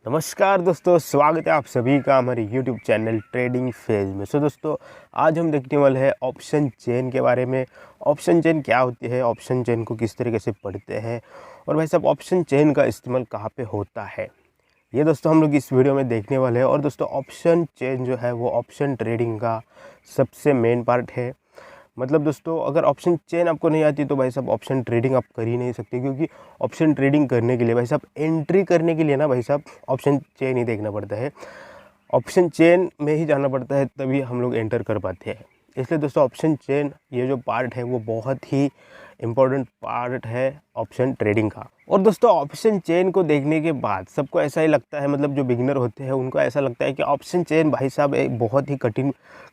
नमस्कार दोस्तों, स्वागत है आप सभी का हमारे YouTube चैनल ट्रेडिंग फेज में। दोस्तों, आज हम देखने वाले हैं ऑप्शन चेन के बारे में। ऑप्शन चेन क्या होती है, ऑप्शन चेन को किस तरीके से पढ़ते हैं और भाई साहब ऑप्शन चेन का इस्तेमाल कहाँ पे होता है, ये दोस्तों हम लोग इस वीडियो में देखने वाले हैं। और दोस्तों ऑप्शन चेन जो है वो ऑप्शन ट्रेडिंग का सबसे मेन पार्ट है। मतलब दोस्तों अगर ऑप्शन चेन आपको नहीं आती तो भाई साहब ऑप्शन ट्रेडिंग आप कर ही नहीं सकते, क्योंकि ऑप्शन ट्रेडिंग करने के लिए भाई साहब एंट्री करने के लिए ना भाई साहब ऑप्शन चेन ही देखना पड़ता है। ऑप्शन चेन में ही जाना पड़ता है, तभी हम लोग एंटर कर पाते हैं। इसलिए दोस्तों ऑप्शन चेन ये जो पार्ट है वो बहुत ही इम्पोर्टेंट पार्ट है ऑप्शन ट्रेडिंग का। और दोस्तों ऑप्शन चेन को देखने के बाद सबको ऐसा ही लगता है, मतलब जो बिगिनर होते हैं उनको ऐसा लगता है कि ऑप्शन चेन भाई साहब एक बहुत ही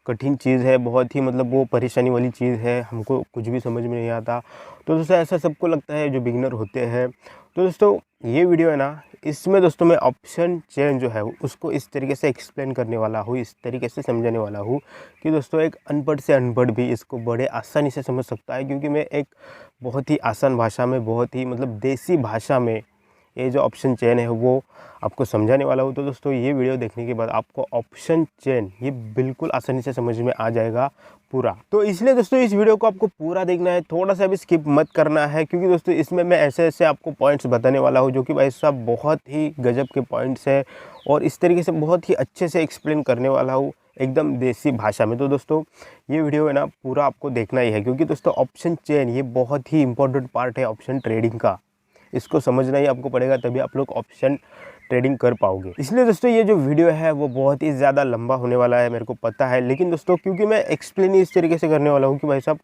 कठिन चीज़ है, बहुत ही मतलब वो परेशानी वाली चीज़ है, हमको कुछ भी समझ में नहीं आता। तो दोस्तों ऐसा सबको लगता है जो बिगिनर होते हैं। तो दोस्तों ये वीडियो है ना, इसमें दोस्तों मैं ऑप्शन चेन जो है उसको इस तरीके से एक्सप्लेन करने वाला हूँ, इस तरीके से समझाने वाला हूँ कि दोस्तों एक अनपढ़ से अनपढ़ भी इसको बड़े आसानी से समझ सकता है। क्योंकि मैं एक बहुत ही आसान भाषा में, बहुत ही मतलब देसी भाषा में ये जो ऑप्शन चेन है वो आपको समझाने वाला हूँ। तो दोस्तों ये वीडियो देखने के बाद आपको ऑप्शन चेन ये बिल्कुल आसानी से समझ में आ जाएगा पूरा। तो इसलिए दोस्तों इस वीडियो को आपको पूरा देखना है, थोड़ा सा भी स्किप मत करना है, क्योंकि दोस्तों इसमें मैं ऐसे ऐसे आपको पॉइंट्स बताने वाला हूँ जो कि भाई साहब बहुत ही गजब के पॉइंट्स है और इस तरीके से बहुत ही अच्छे से एक्सप्लेन करने वाला हूँ एकदम देसी भाषा में। तो दोस्तों ये वीडियो है ना पूरा आपको देखना ही है, क्योंकि दोस्तों ऑप्शन चेन ये बहुत ही इंपॉर्टेंट पार्ट है ऑप्शन ट्रेडिंग का। इसको समझना ही आपको पड़ेगा, तभी आप लोग ऑप्शन ट्रेडिंग कर पाओगे। इसलिए दोस्तों ये जो वीडियो है वो बहुत ही ज़्यादा लंबा होने वाला है, मेरे को पता है, लेकिन दोस्तों क्योंकि मैं एक्सप्लेन ही इस तरीके से करने वाला हूँ कि भाई साहब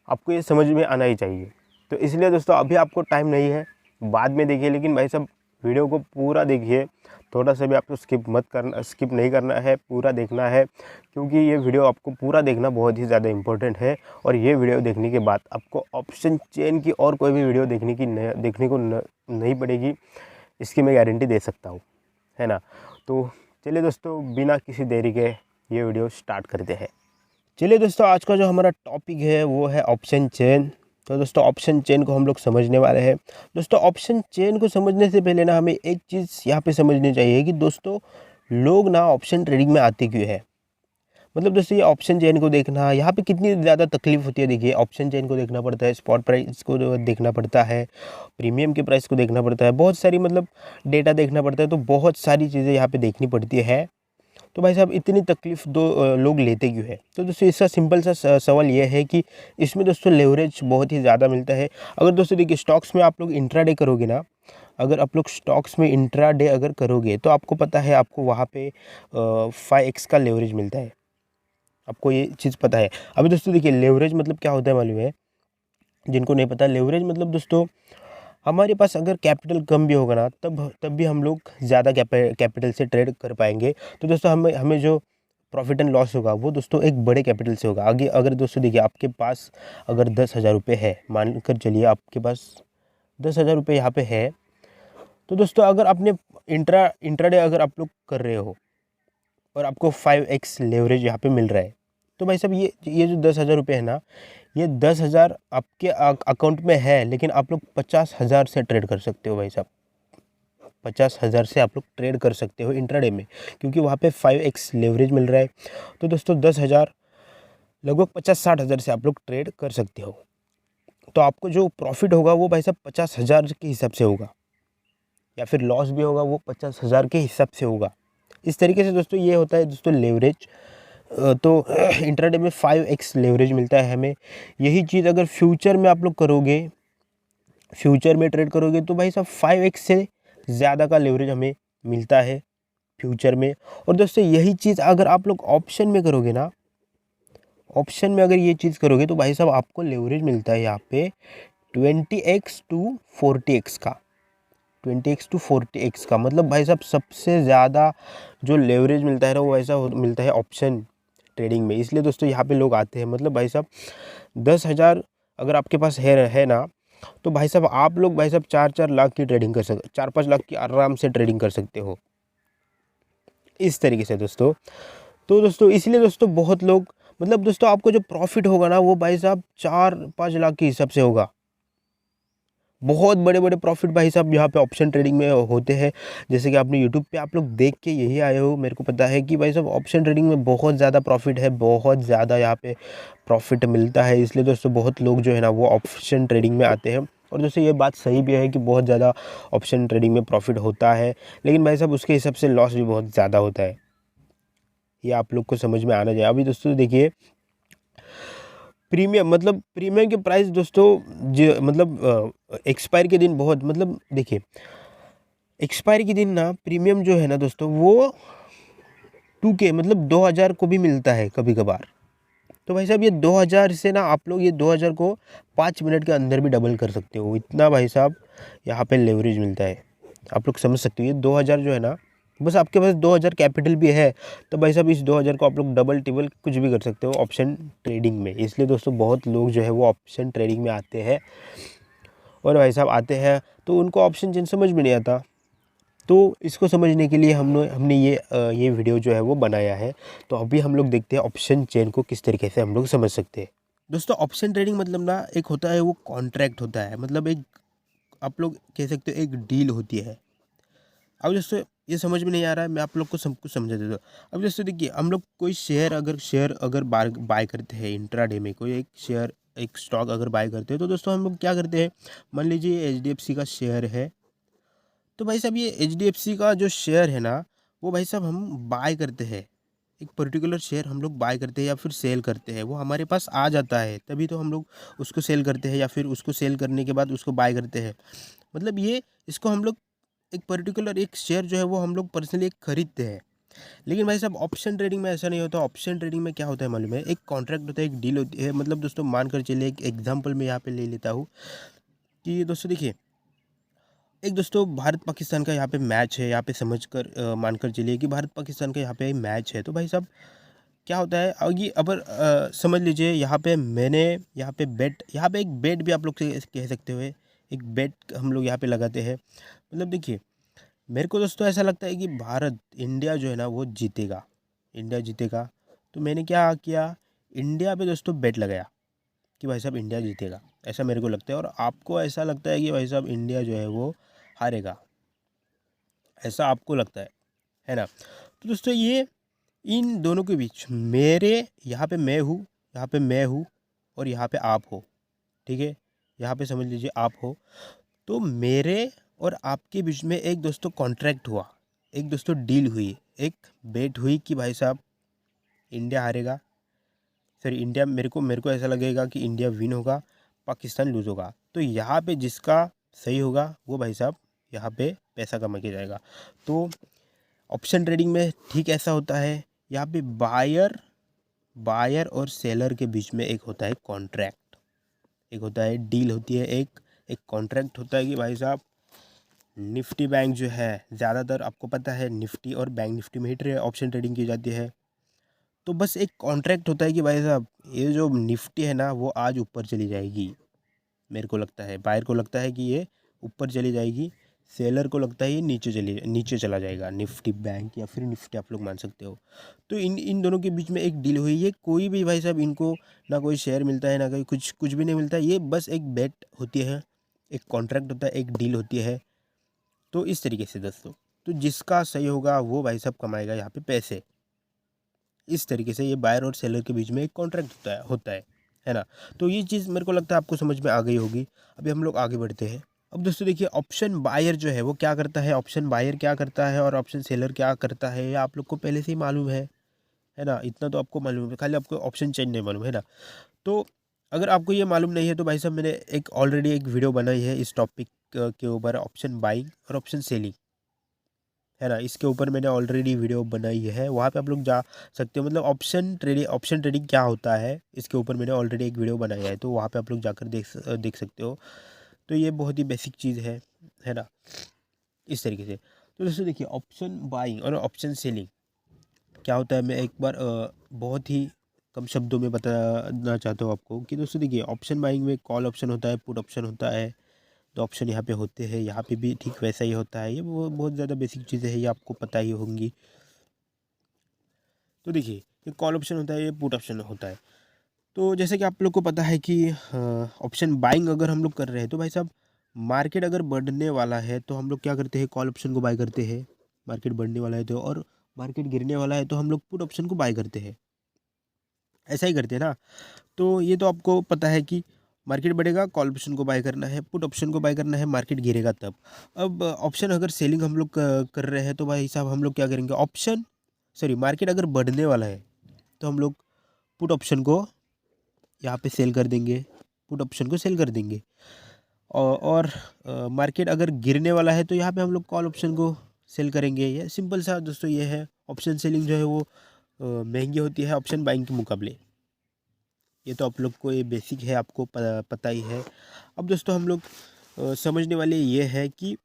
आपको ये समझ में आना ही चाहिए। तो इसलिए दोस्तों अभी आपको टाइम नहीं है, बाद में देखिए, लेकिन भाई साहब वीडियो को पूरा देखिए, थोड़ा सा भी आपको स्किप नहीं करना है, पूरा देखना है, क्योंकि ये वीडियो आपको पूरा देखना बहुत ही ज़्यादा इम्पोर्टेंट है। और ये वीडियो देखने के बाद आपको ऑप्शन चेन की और कोई भी वीडियो देखने को नहीं पड़ेगी, इसकी मैं गारंटी दे सकता हूँ, है ना। तो चलिए दोस्तों बिना किसी देरी के ये वीडियो स्टार्ट करते हैं। चलिए दोस्तों आज का जो हमारा टॉपिक है वो है ऑप्शन चेन। तो दोस्तों ऑप्शन चेन को हम लोग समझने वाले हैं। दोस्तों ऑप्शन चेन को समझने से पहले ना हमें एक चीज़ यहाँ पे समझनी चाहिए कि दोस्तों लोग ना ऑप्शन ट्रेडिंग में आते क्यों है। मतलब दोस्तों ये ऑप्शन चेन को देखना यहाँ पे कितनी ज़्यादा तकलीफ होती है। देखिए ऑप्शन चेन को देखना पड़ता है, स्पॉट प्राइस को देखना पड़ता है, प्रीमियम के प्राइस को देखना पड़ता है, बहुत सारी मतलब डेटा देखना पड़ता है। तो बहुत सारी चीज़ें यहाँ पे देखनी पड़ती है। तो भाई साहब इतनी तकलीफ लोग लेते क्यों है। तो दोस्तों इसका सिंपल सा सवाल ये है कि इसमें दोस्तों लेवरेज बहुत ही ज़्यादा मिलता है। अगर दोस्तों देखिए स्टॉक्स में आप लोग इंट्राडे करोगे ना, अगर आप लोग स्टॉक्स में इंट्राडे अगर करोगे तो आपको पता है आपको वहाँ पे 5x का लेवरेज मिलता है। आपको ये चीज़ पता है। अभी दोस्तों देखिए लेवरेज मतलब क्या होता है मालूम है, जिनको नहीं पता, लेवरेज मतलब दोस्तों हमारे पास अगर कैपिटल कम भी होगा ना तब भी हम लोग ज़्यादा कैपिटल से ट्रेड कर पाएंगे। तो दोस्तों हमें जो प्रॉफिट एंड लॉस होगा वो दोस्तों एक बड़े कैपिटल से होगा। आगे अगर दोस्तों देखिए आपके पास अगर 10,000 रुपये है, मान कर चलिए आपके पास 10,000 रुपये यहाँ पे है। तो दोस्तों अगर आपने इंट्राडे अगर आप लोग कर रहे हो और आपको 5x लेवरेज यहाँ पे मिल रहा है, तो भाई साहब ये जो 10,000 रुपये है ना, ये 10,000 आपके अकाउंट में है, लेकिन आप लोग 50,000 से ट्रेड कर सकते हो भाई साहब। 50,000 से आप लोग ट्रेड कर सकते हो इंट्राडे में, क्योंकि वहाँ पे 5x लेवरेज मिल रहा है। तो दोस्तों 10,000 लगभग 50-60,000 से आप लोग ट्रेड कर सकते हो। तो आपको जो प्रॉफिट होगा वो भाई साहब 50,000 के हिसाब से होगा, या फिर लॉस भी होगा वो 50,000 के हिसाब से होगा। इस तरीके से दोस्तों ये होता है दोस्तों लेवरेज। तो इंट्राडे में 5x लेवरेज मिलता है हमें। यही चीज़ अगर फ्यूचर में आप लोग करोगे, फ्यूचर में ट्रेड करोगे, तो भाई साहब 5x से ज़्यादा का लेवरेज हमें मिलता है फ्यूचर में। और दोस्तों यही चीज़ अगर आप लोग ऑप्शन में करोगे ना, ऑप्शन में अगर ये चीज़ करोगे तो भाई साहब आपको लेवरेज मिलता है यहाँ पे 20x टू 40x का। 20x टू 40x का मतलब भाई साहब सबसे ज़्यादा जो लेवरेज मिलता है ना वो ऐसा मिलता है ऑप्शन ट्रेडिंग में। इसलिए दोस्तों यहाँ पे लोग आते हैं। मतलब भाई साहब 10,000 अगर आपके पास है ना, तो भाई साहब आप लोग भाई साहब 4-4 लाख की ट्रेडिंग कर सकते, 4-5 लाख की आराम से ट्रेडिंग कर सकते हो इस तरीके से दोस्तों। तो दोस्तों इसलिए दोस्तों बहुत लोग, मतलब दोस्तों आपको जो प्रॉफिट होगा ना वो भाई साहब 4-5 लाख के हिसाब से होगा। बहुत बड़े बड़े प्रॉफिट भाई साहब यहाँ पे ऑप्शन ट्रेडिंग में होते हैं। जैसे कि आपने यूट्यूब पे आप लोग देख के यही आए हो, मेरे को पता है कि भाई साहब ऑप्शन ट्रेडिंग में बहुत ज़्यादा प्रॉफिट है, बहुत ज़्यादा यहाँ पे प्रॉफिट मिलता है। इसलिए दोस्तों बहुत लोग जो है ना वो ऑप्शन ट्रेडिंग में आते हैं। और दोस्तों ये बात सही भी है कि बहुत ज़्यादा ऑप्शन ट्रेडिंग में प्रॉफिट होता है, लेकिन भाई साहब उसके हिसाब से लॉस भी बहुत ज़्यादा होता है। ये आप लोग को समझ में आना चाहिए। अभी दोस्तों देखिए, प्रीमियम के प्राइस दोस्तों जो एक्सपायर के दिन बहुत देखिए, एक्सपायर के दिन ना प्रीमियम जो है ना दोस्तों वो 2K 2000 को भी मिलता है कभी कभार। तो भाई साहब ये 2000 से ना आप लोग ये 2000 को 5 मिनट के अंदर भी डबल कर सकते हो, इतना भाई साहब यहाँ पे लेवरेज मिलता है। आप लोग समझ सकते हो, ये 2000 जो है ना, बस आपके पास 2000 कैपिटल भी है तो भाई साहब इस 2000 को आप लोग डबल टिबल कुछ भी कर सकते हो ऑप्शन ट्रेडिंग में। इसलिए दोस्तों बहुत लोग जो है वो ऑप्शन ट्रेडिंग में आते हैं। और भाई साहब आते हैं तो उनको ऑप्शन चेन समझ में नहीं आता, तो इसको समझने के लिए हमने ये वीडियो जो है वो बनाया है। तो अभी हम लोग देखते हैं ऑप्शन चेन को किस तरीके से हम लोग समझ सकते हैं। दोस्तों ऑप्शन ट्रेडिंग ना एक होता है वो कॉन्ट्रैक्ट होता है, एक आप लोग कह सकते हो एक डील होती है। अब दोस्तों ये समझ में नहीं आ रहा है, मैं आप लोग को सब कुछ समझा देता हूँ। अब दोस्तों देखिए, हम लोग कोई शेयर अगर बाय करते हैं इंट्राडे में, कोई एक शेयर एक स्टॉक अगर बाय करते हैं तो दोस्तों हम लोग क्या करते हैं, मान लीजिए HDFC का शेयर है। तो भाई साहब ये HDFC का जो शेयर है ना, वो भाई साहब हम बाय करते हैं, एक पर्टिकुलर शेयर हम लोग बाय करते हैं या फिर सेल करते हैं। वो हमारे पास आ जाता है तभी तो हम लोग उसको सेल करते हैं, या फिर उसको सेल करने के बाद उसको बाय करते हैं। ये इसको हम लोग एक पर्टिकुलर एक शेयर जो है वो हम लोग पर्सनली एक खरीदते हैं। लेकिन भाई साहब ऑप्शन ट्रेडिंग में ऐसा नहीं होता। ऑप्शन ट्रेडिंग में क्या होता है मालूम है, एक कॉन्ट्रैक्ट होता है, एक डील होती है। दोस्तों मान कर चलिए, एक एग्जांपल मैं यहाँ पे ले लेता हूँ कि दोस्तों देखिए, एक दोस्तों भारत पाकिस्तान का यहाँ पे मैच है, यहाँ पे समझ कर मान कर चलिए कि भारत पाकिस्तान का यहाँ पे मैच है। तो भाई साहब क्या होता है, ये अगर समझ लीजिए यहाँ पे मैंने यहाँ पे एक बेट भी आप लोग कह सकते हो, एक बेट हम लोग यहाँ पे लगाते हैं। देखिए, मेरे को दोस्तों ऐसा लगता है कि इंडिया जो है ना वो जीतेगा, इंडिया जीतेगा। तो मैंने क्या किया, इंडिया पे दोस्तों बेट लगाया कि भाई साहब इंडिया जीतेगा, ऐसा मेरे को लगता है। और आपको ऐसा लगता है कि भाई साहब इंडिया जो है वो हारेगा, ऐसा आपको लगता है ना। तो दोस्तों ये इन दोनों के बीच मेरे यहाँ पे मैं हूँ, यहाँ पे मैं हूँ और यहाँ पे आप हो, ठीक है। यहाँ पे समझ लीजिए आप हो, तो मेरे और आपके बीच में एक दोस्तों कॉन्ट्रैक्ट हुआ, एक दोस्तों डील हुई, एक बेट हुई कि भाई साहब इंडिया हारेगा, सर इंडिया, मेरे को ऐसा लगेगा कि इंडिया विन होगा, पाकिस्तान लूज़ होगा। तो यहाँ पे जिसका सही होगा वो भाई साहब यहाँ पे पैसा कमा के जाएगा। तो ऑप्शन ट्रेडिंग में ठीक ऐसा होता है। यहाँ पे बायर और सेलर के बीच में एक होता है कॉन्ट्रैक्ट, एक होता है डील होती है, एक एक कॉन्ट्रैक्ट होता है कि भाई साहब निफ्टी बैंक जो है, ज़्यादातर आपको पता है निफ्टी और बैंक निफ्टी में ही ऑप्शन ट्रेडिंग की जाती है। तो बस एक कॉन्ट्रैक्ट होता है कि भाई साहब ये जो निफ्टी है ना वो आज ऊपर चली जाएगी। मेरे को लगता है, बायर को लगता है कि ये ऊपर चली जाएगी, सेलर को लगता है ये नीचे चला जाएगा, निफ्टी बैंक या फिर निफ्टी आप लोग मान सकते हो। तो इन इन दोनों के बीच में एक डील हुई है। कोई भी भाई साहब इनको ना कोई शेयर मिलता है, ना कोई कुछ भी नहीं मिलता है। ये बस एक बेट होती है, एक कॉन्ट्रैक्ट होता है, एक डील होती है। तो इस तरीके से दोस्तों, तो जिसका सही होगा वो भाई साहब कमाएगा यहाँ पे पैसे। इस तरीके से ये बायर और सेलर के बीच में एक कॉन्ट्रैक्ट है ना। तो ये चीज़ मेरे को लगता है आपको समझ में आ गई होगी। अभी हम लोग आगे बढ़ते हैं। अब दोस्तों देखिए, ऑप्शन बायर जो है वो क्या करता है, ऑप्शन बायर क्या करता है और ऑप्शन सेलर क्या करता है, ये आप लोग को पहले से ही मालूम है ना। इतना तो आपको मालूम है, खाली आपको ऑप्शन चेंज नहीं मालूम है ना। तो अगर आपको ये मालूम नहीं है तो भाई साहब मैंने ऑलरेडी एक वीडियो बनाई है इस टॉपिक के ऊपर, ऑप्शन बाइंग और ऑप्शन सेलिंग, है ना। इसके ऊपर मैंने ऑलरेडी वीडियो बनाई है, वहाँ पे आप लोग जा सकते हो। ऑप्शन ट्रेडिंग क्या होता है इसके ऊपर मैंने ऑलरेडी एक वीडियो बनाया है, तो वहाँ पे आप लोग जाकर देख सकते हो। तो ये बहुत ही बेसिक चीज़ है ना, इस तरीके से। तो दोस्तों देखिए, ऑप्शन बाइंग और ऑप्शन सेलिंग क्या होता है, मैं एक बार बहुत ही कम शब्दों में बताना चाहता हूँ आपको कि दोस्तों देखिए, ऑप्शन बाइंग में कॉल ऑप्शन होता है, पुट ऑप्शन होता है। तो ऑप्शन यहाँ पे होते हैं, यहाँ पे भी ठीक वैसा ही होता है। ये वो बहुत ज़्यादा बेसिक चीज़ें हैं, ये आपको पता ही होंगी। तो देखिए, ये कॉल ऑप्शन होता है, ये पुट ऑप्शन होता है। तो जैसे कि आप लोग को पता है कि ऑप्शन बाइंग अगर हम लोग कर रहे हैं तो भाई साहब मार्केट अगर बढ़ने वाला है तो हम लोग क्या करते हैं, कॉल ऑप्शन को बाय करते हैं। मार्केट बढ़ने वाला है तो, और मार्केट गिरने वाला है तो हम लोग पुट ऑप्शन को बाय करते हैं। ऐसा ही करते हैं ना। तो ये तो आपको पता है कि मार्केट बढ़ेगा कॉल ऑप्शन को बाय करना है, पुट ऑप्शन को बाय करना है, मार्केट गिरेगा तब। अब ऑप्शन अगर सेलिंग हम लोग कर रहे हैं तो भाई साहब हम लोग क्या करेंगे, मार्केट अगर बढ़ने वाला है तो हम लोग पुट ऑप्शन को यहाँ पे सेल कर देंगे, पुट ऑप्शन को सेल कर देंगे। और मार्केट अगर गिरने वाला है तो यहाँ पे हम लोग कॉल ऑप्शन को सेल करेंगे। ये सिंपल सा दोस्तों ये है। ऑप्शन सेलिंग जो है वो महंगी होती है ऑप्शन बाइंग के मुकाबले। ये तो आप लोग को ये बेसिक है, आपको पता ही है। अब दोस्तों हम लोग समझने वाले ये है कि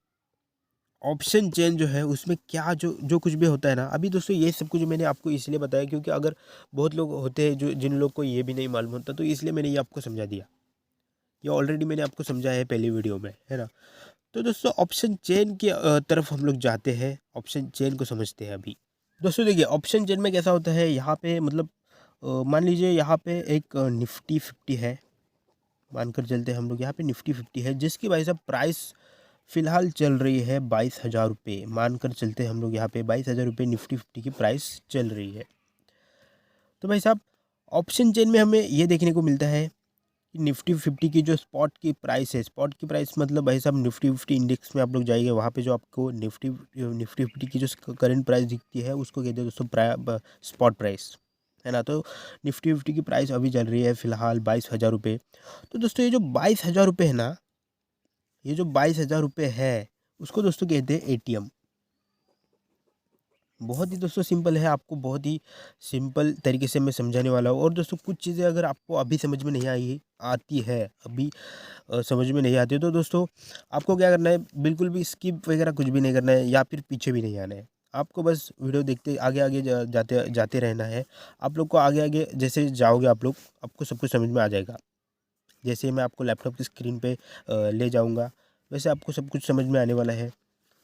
ऑप्शन चेन जो है उसमें क्या जो जो कुछ भी होता है ना। अभी दोस्तों ये सब कुछ मैंने आपको इसलिए बताया क्योंकि अगर बहुत लोग होते हैं जो जिन लोग को ये भी नहीं मालूम होता, तो इसलिए मैंने ये आपको समझा दिया। ये ऑलरेडी मैंने आपको समझाया है पहली वीडियो में, है ना। तो दोस्तों ऑप्शन चेन की तरफ हम लोग जाते हैं, ऑप्शन चेन को समझते हैं अभी। दोस्तों देखिए ऑप्शन चेन में कैसा होता है, यहाँ पे मतलब मान लीजिए यहाँ पे एक निफ्टी 50 है, मानकर चलते हैं हम लोग यहाँ पे निफ्टी 50 है, जिसकी भाई साहब प्राइस फ़िलहाल चल रही है 22,000 रुपये। मानकर चलते हैं हम लोग यहाँ पे 22,000 रुपये निफ्टी 50 की प्राइस चल रही है। तो भाई साहब ऑप्शन चेन में हमें ये देखने को मिलता है कि निफ्टी 50 की जो स्पॉट की प्राइस है, स्पॉट की प्राइस मतलब भाई साहब निफ्टी 50 इंडेक्स में आप लोग जाइए, वहाँ पे जो आपको निफ्टी 50 की जो करंट प्राइस दिखती है उसको कहते हैं दोस्तों स्पॉट प्राइस, है ना। तो निफ्टी 50 की प्राइस अभी चल रही है फ़िलहाल 22,000 रुपये। तो दोस्तों ये जो 22,000 रुपये है ना, ये जो 22,000 रुपये है उसको दोस्तों कहते हैं एटीएम। बहुत ही दोस्तों सिंपल है, आपको बहुत ही सिंपल तरीके से मैं समझाने वाला हूँ। और दोस्तों कुछ चीज़ें अगर आपको अभी समझ में नहीं आती है अभी समझ में नहीं आती है तो दोस्तों आपको क्या करना है, बिल्कुल भी स्किप वगैरह कुछ भी नहीं करना है या फिर पीछे भी नहीं आना है। आपको बस वीडियो देखते आगे आगे जाते जाते रहना है। आप लोग को आगे आगे जैसे जाओगे आप लोग, आपको सब कुछ समझ में आ जाएगा। जैसे मैं आपको लैपटॉप की स्क्रीन पे ले जाऊंगा वैसे आपको सब कुछ समझ में आने वाला है।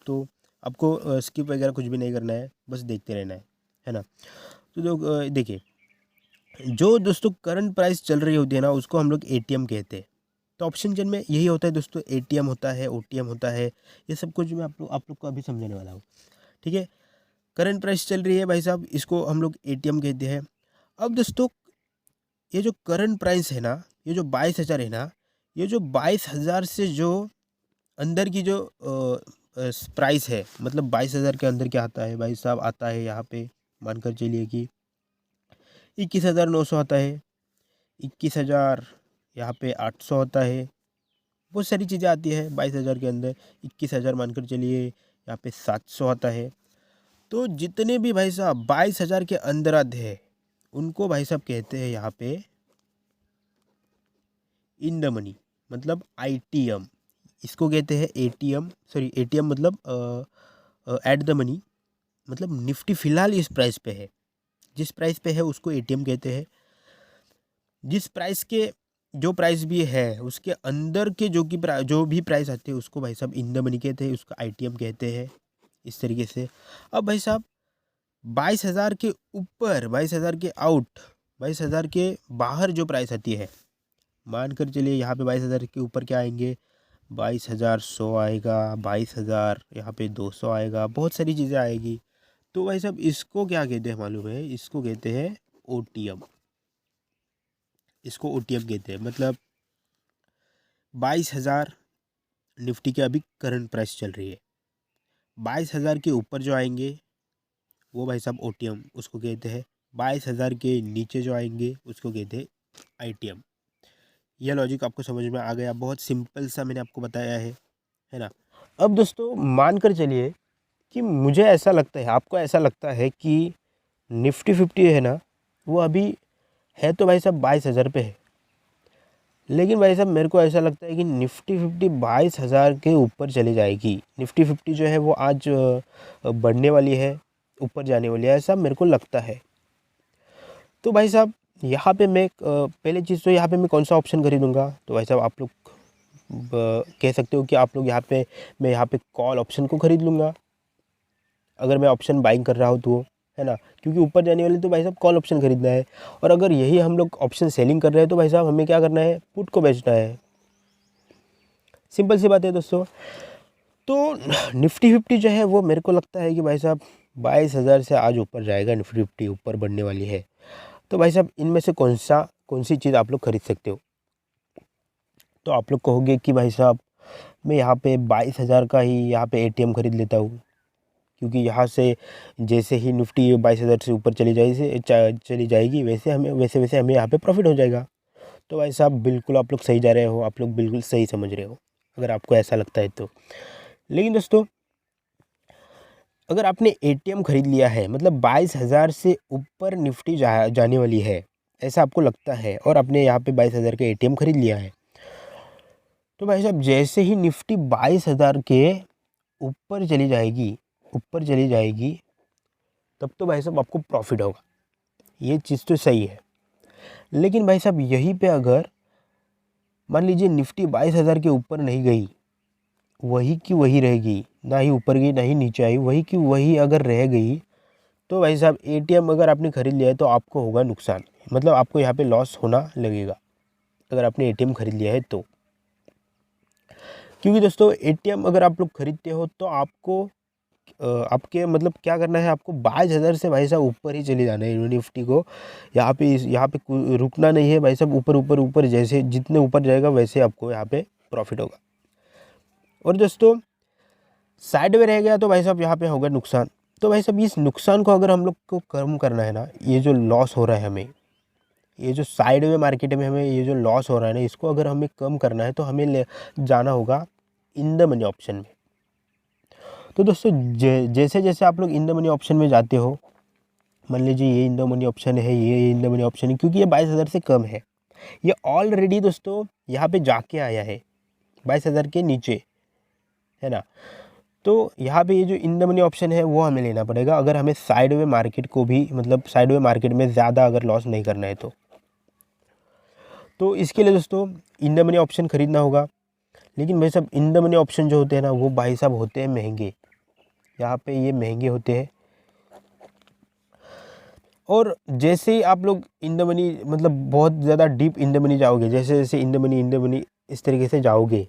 तो आपको स्किप वगैरह कुछ भी नहीं करना है, बस देखते रहना है ना। तो देखिए जो दोस्तों करंट प्राइस चल रही होती है ना उसको हम लोग एटीएम कहते हैं। तो ऑप्शन चेन में यही होता है दोस्तों, एटीएम होता है, ओटीएम होता है, ये सब कुछ मैं आप लोग को अभी समझाने वाला हूँ। ठीक है, करंट प्राइस चल रही है भाई साहब, इसको हम लोग एटीएम कहते हैं। अब दोस्तों ये जो करंट प्राइस है ना, ये जो 22,000 है ना, ये जो 22,000 से जो अंदर की जो प्राइस है, मतलब 22,000 के अंदर क्या आता है भाई साहब, आता है यहाँ पे मानकर चलिए कि 21,900 आता है, 21,000 यहाँ पे 800 आता है, बहुत सारी चीज़ें आती है 22,000 के अंदर। 21,000 मानकर चलिए यहाँ पे 700 आता है। तो जितने भी भाई साहब 22,000 के अंदर आते हैं उनको भाई साहब कहते हैं यहाँ पे इन द मनी, मतलब आईटीएम। इसको कहते हैं एटीएम, सॉरी एटीएम मतलब एट द मनी, मतलब निफ्टी फ़िलहाल इस प्राइस पे है, जिस प्राइस पे है उसको एटीएम कहते हैं। जिस प्राइस के जो प्राइस भी है उसके अंदर के जो भी प्राइस आते हैं उसको भाई साहब इन द मनी कहते हैं, उसको आईटीएम कहते हैं, इस तरीके से। अब भाई साहब 22,000 के ऊपर, 22,000 के आउट, 22,000 के बाहर जो प्राइस आती है, मान कर चलिए यहाँ पे 22,000 के ऊपर क्या आएंगे, 22,100 आएगा, 22,000 यहाँ पे 200 आएगा, बहुत सारी चीज़ें आएगी। तो भाई साहब इसको क्या कहते हैं मालूम है, इसको कहते हैं ओटीएम। इसको ओटीएम कहते हैं, मतलब 22,000 निफ्टी के अभी करंट प्राइस चल रही है, 22,000 के ऊपर जो आएंगे वो भाई साहब ओटीएम उसको कहते हैं, 22,000 के नीचे जो आएंगे उसको कहते हैं आईटीएम। यह लॉजिक आपको समझ में आ गया, बहुत सिंपल सा मैंने आपको बताया है ना। अब दोस्तों मान कर चलिए कि मुझे ऐसा लगता है, आपको ऐसा लगता है कि निफ्टी 50 है ना वो अभी है तो भाई साहब 22,000 पे है, लेकिन भाई साहब मेरे को ऐसा लगता है कि निफ्टी 50 22,000 के ऊपर चली जाएगी। निफ्टी 50 जो है वो आज बढ़ने वाली है, ऊपर जाने वाली है, ऐसा मेरे को लगता है। तो भाई साहब यहाँ पे मैं पहले चीज़ तो यहाँ पे मैं कौन सा ऑप्शन खरीदूँगा, तो भाई साहब आप लोग कह सकते हो कि आप लोग यहाँ पे, मैं यहाँ पे कॉल ऑप्शन को ख़रीद लूँगा अगर मैं ऑप्शन बाइंग कर रहा हूँ तो, है ना, क्योंकि ऊपर जाने वाले तो भाई साहब कॉल ऑप्शन खरीदना है। और अगर यही हम लोग ऑप्शन सेलिंग कर रहे हैं तो भाई साहब हमें क्या करना है, पुट को बेचना है। सिंपल सी बात है दोस्तों। तो निफ्टी 50 जो है वो मेरे को लगता है कि भाई साहब 22,000 से आज ऊपर जाएगा, निफ्टी 50 ऊपर बढ़ने वाली है। तो भाई साहब इनमें से कौन सी चीज़ आप लोग खरीद सकते हो? तो आप लोग कहोगे कि भाई साहब मैं यहाँ पे 22,000 का ही यहाँ पे एटीएम खरीद लेता हूँ, क्योंकि यहाँ से जैसे ही निफ्टी 22,000 से ऊपर चली जाएगी वैसे वैसे हमें यहाँ पे प्रॉफिट हो जाएगा। तो भाई साहब बिल्कुल आप लोग सही जा रहे हो, आप लोग बिल्कुल सही समझ रहे हो, अगर आपको ऐसा लगता है तो। लेकिन दोस्तों अगर आपने एटीएम खरीद लिया है, मतलब 22,000 से ऊपर निफ्टी जाने वाली है ऐसा आपको लगता है, और आपने यहाँ पे 22,000 का एटीएम खरीद लिया है, तो भाई साहब जैसे ही निफ्टी 22,000 के ऊपर चली जाएगी तब तो भाई साहब आपको प्रॉफिट होगा, ये चीज़ तो सही है। लेकिन भाई साहब यहीं पे अगर मान लीजिए निफ्टी 22,000 के ऊपर नहीं गई, वही की वही रहेगी, ना ही ऊपर गई ना ही नीचे आई, वही की वही अगर रह गई, तो भाई साहब एटीएम अगर आपने खरीद लिया है तो आपको होगा नुकसान, मतलब आपको यहाँ पे लॉस होना लगेगा अगर आपने एटीएम खरीद लिया है तो। क्योंकि दोस्तों एटीएम अगर आप लोग खरीदते हो तो आपको आपके मतलब क्या करना है, आपको 22,000 से भाई साहब ऊपर ही चले जाना है निफ्टी को। यहाँ पे रुकना नहीं है भाई साहब, ऊपर ऊपर ऊपर, जैसे जितने ऊपर जाएगा वैसे आपको यहाँ पे प्रॉफिट होगा। और दोस्तों साइड में रह गया तो भाई साहब यहाँ पे होगा नुकसान। तो भाई साहब इस नुकसान को अगर हम लोग को कम करना है ना, ये जो लॉस हो रहा है हमें, ये जो साइड में मार्केट में हमें ये जो लॉस हो रहा है ना, इसको अगर हमें कम करना है तो हमें जाना होगा इन द मनी ऑप्शन में। तो दोस्तों जैसे जैसे आप लोग इन द मनी ऑप्शन में जाते हो, मान लीजिए ये इन द मनी ऑप्शन है, ये इन द मनी ऑप्शन है, क्योंकि ये 22,000 से कम है, ये ऑलरेडी दोस्तों यहाँ पे जाके आया है 22,000 के नीचे, है ना। तो यहाँ पे ये जो इन द मनी ऑप्शन है वो हमें लेना पड़ेगा अगर हमें साइड वे मार्केट को भी, मतलब साइड वे मार्केट में ज़्यादा अगर लॉस नहीं करना है तो इसके लिए दोस्तों इन द मनी ऑप्शन खरीदना होगा। लेकिन भाई साहब इन द मनी ऑप्शन जो होते हैं ना, वो भाई साहब होते हैं महंगे, यहाँ पे ये महंगे होते हैं। और जैसे ही आप लोग इन द मनी, मतलब बहुत ज़्यादा डीप इन द मनी जाओगे, जैसे जैसे इन द मनी इस तरीके से जाओगे,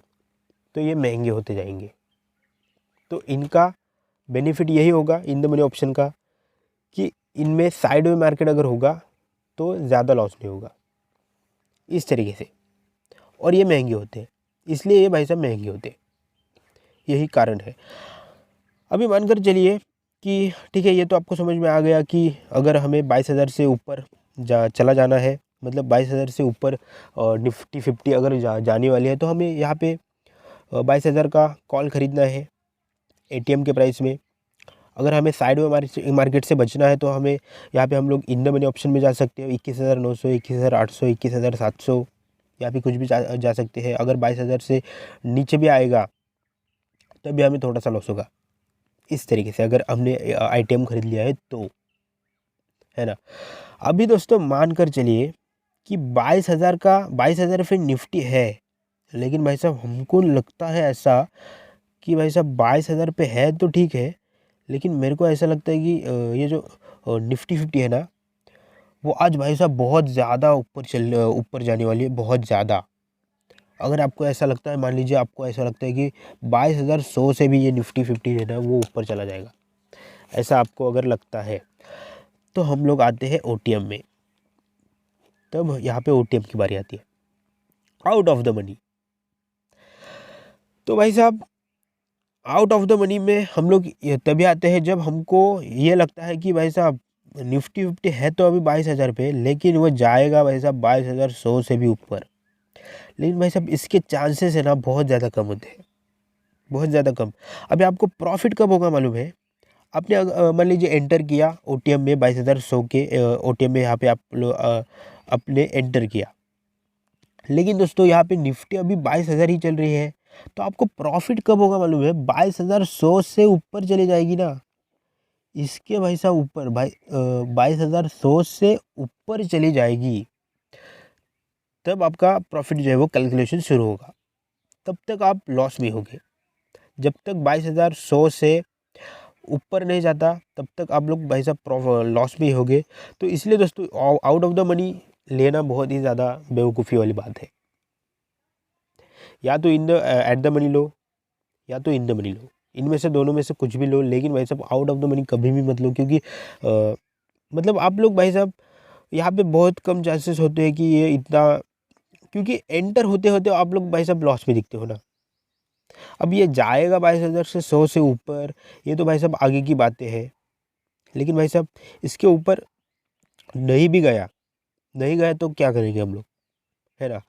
तो ये महंगे होते जाएंगे। तो इनका बेनिफिट यही होगा इन द मनी ऑप्शन का, कि इनमें साइड वे मार्केट अगर होगा तो ज़्यादा लॉस नहीं होगा इस तरीके से। और ये महंगे होते हैं, इसलिए ये भाई साहब महंगे होते हैं, यही कारण है। अभी मानकर चलिए कि ठीक है, ये तो आपको समझ में आ गया कि अगर हमें 22,000 से ऊपर चला जाना है, मतलब 22,000 से ऊपर निफ्टी 50 अगर जाने वाली है, तो हमें यहाँ पे 22,000 का कॉल ख़रीदना है एटीएम के प्राइस में। अगर हमें साइड में मार्केट से बचना है तो हमें यहाँ पे हम लोग इन द मनी ऑप्शन में जा सकते हैं, 21,900, 21,800, 21,700, यहाँ पे कुछ भी जा सकते हैं। अगर 22,000 से नीचे भी आएगा तभी हमें थोड़ा सा लॉस होगा, इस तरीके से अगर हमने आईटीएम खरीद लिया है तो, है ना। अभी दोस्तों मान कर चलिए कि 22,000 फिर निफ्टी है, लेकिन भाई साहब हमको लगता है ऐसा कि भाई साहब 22,000 पे है तो ठीक है, लेकिन मेरे को ऐसा लगता है कि ये जो निफ्टी 50 है ना, वो आज भाई साहब बहुत ज़्यादा ऊपर जाने वाली है, बहुत ज़्यादा। अगर आपको ऐसा लगता है, मान लीजिए आपको ऐसा लगता है कि 22,100 से भी ये निफ्टी 50 है ना वो ऊपर चला जाएगा, ऐसा आपको अगर लगता है, तो हम लोग आते हैं ओटीएम में। तब यहाँ पे ओटीएम की बारी आती है, आउट ऑफ द मनी। तो भाई साहब आउट ऑफ द मनी में हम लोग तभी आते हैं जब हमको ये लगता है कि भाई साहब निफ्टी 50 है तो अभी 22,000 पे, लेकिन वो जाएगा भाई साहब 22,100 से भी ऊपर। लेकिन भाई साहब इसके चांसेस है ना बहुत ज़्यादा कम होते हैं, बहुत ज़्यादा कम। अभी आपको प्रॉफिट कब होगा मालूम है? आपने मान लीजिए एंटर किया ओटीएम में 22,100 के ओटीएम में, यहाँ पे आप आपने एंटर किया, लेकिन दोस्तों यहाँ पे निफ्टी अभी 22,000 ही चल रही है, तो आपको प्रॉफिट कब होगा मालूम है? 22,100 से ऊपर चली जाएगी ना, इसके भाई साहब ऊपर 22,100 से ऊपर चली जाएगी, तब आपका प्रॉफिट जो है वो कैलकुलेशन शुरू होगा। तब तक आप लॉस में होंगे, जब तक 22,100 से ऊपर नहीं जाता तब तक आप लोग भाई साहब लॉस में ही होंगे। तो इसलिए दोस्तों आउट ऑफ द मनी लेना बहुत ही ज़्यादा बेवकूफ़ी वाली बात है। या तो in the at the money लो या तो इन द मनी लो, इनमें से दोनों में से कुछ भी लो, लेकिन भाई साहब आउट ऑफ द मनी कभी भी मत लो, क्योंकि मतलब आप लोग भाई साहब यहाँ पे बहुत कम चांसेस होते हैं कि ये इतना, क्योंकि एंटर होते होते आप लोग भाई साहब लॉस में दिखते हो ना। अब ये जाएगा 22,000 से 100 से ऊपर, ये तो भाई साहब आगे की बातें हैं, लेकिन भाई साहब इसके ऊपर नहीं गया तो क्या करेंगे हम लोग, है ना।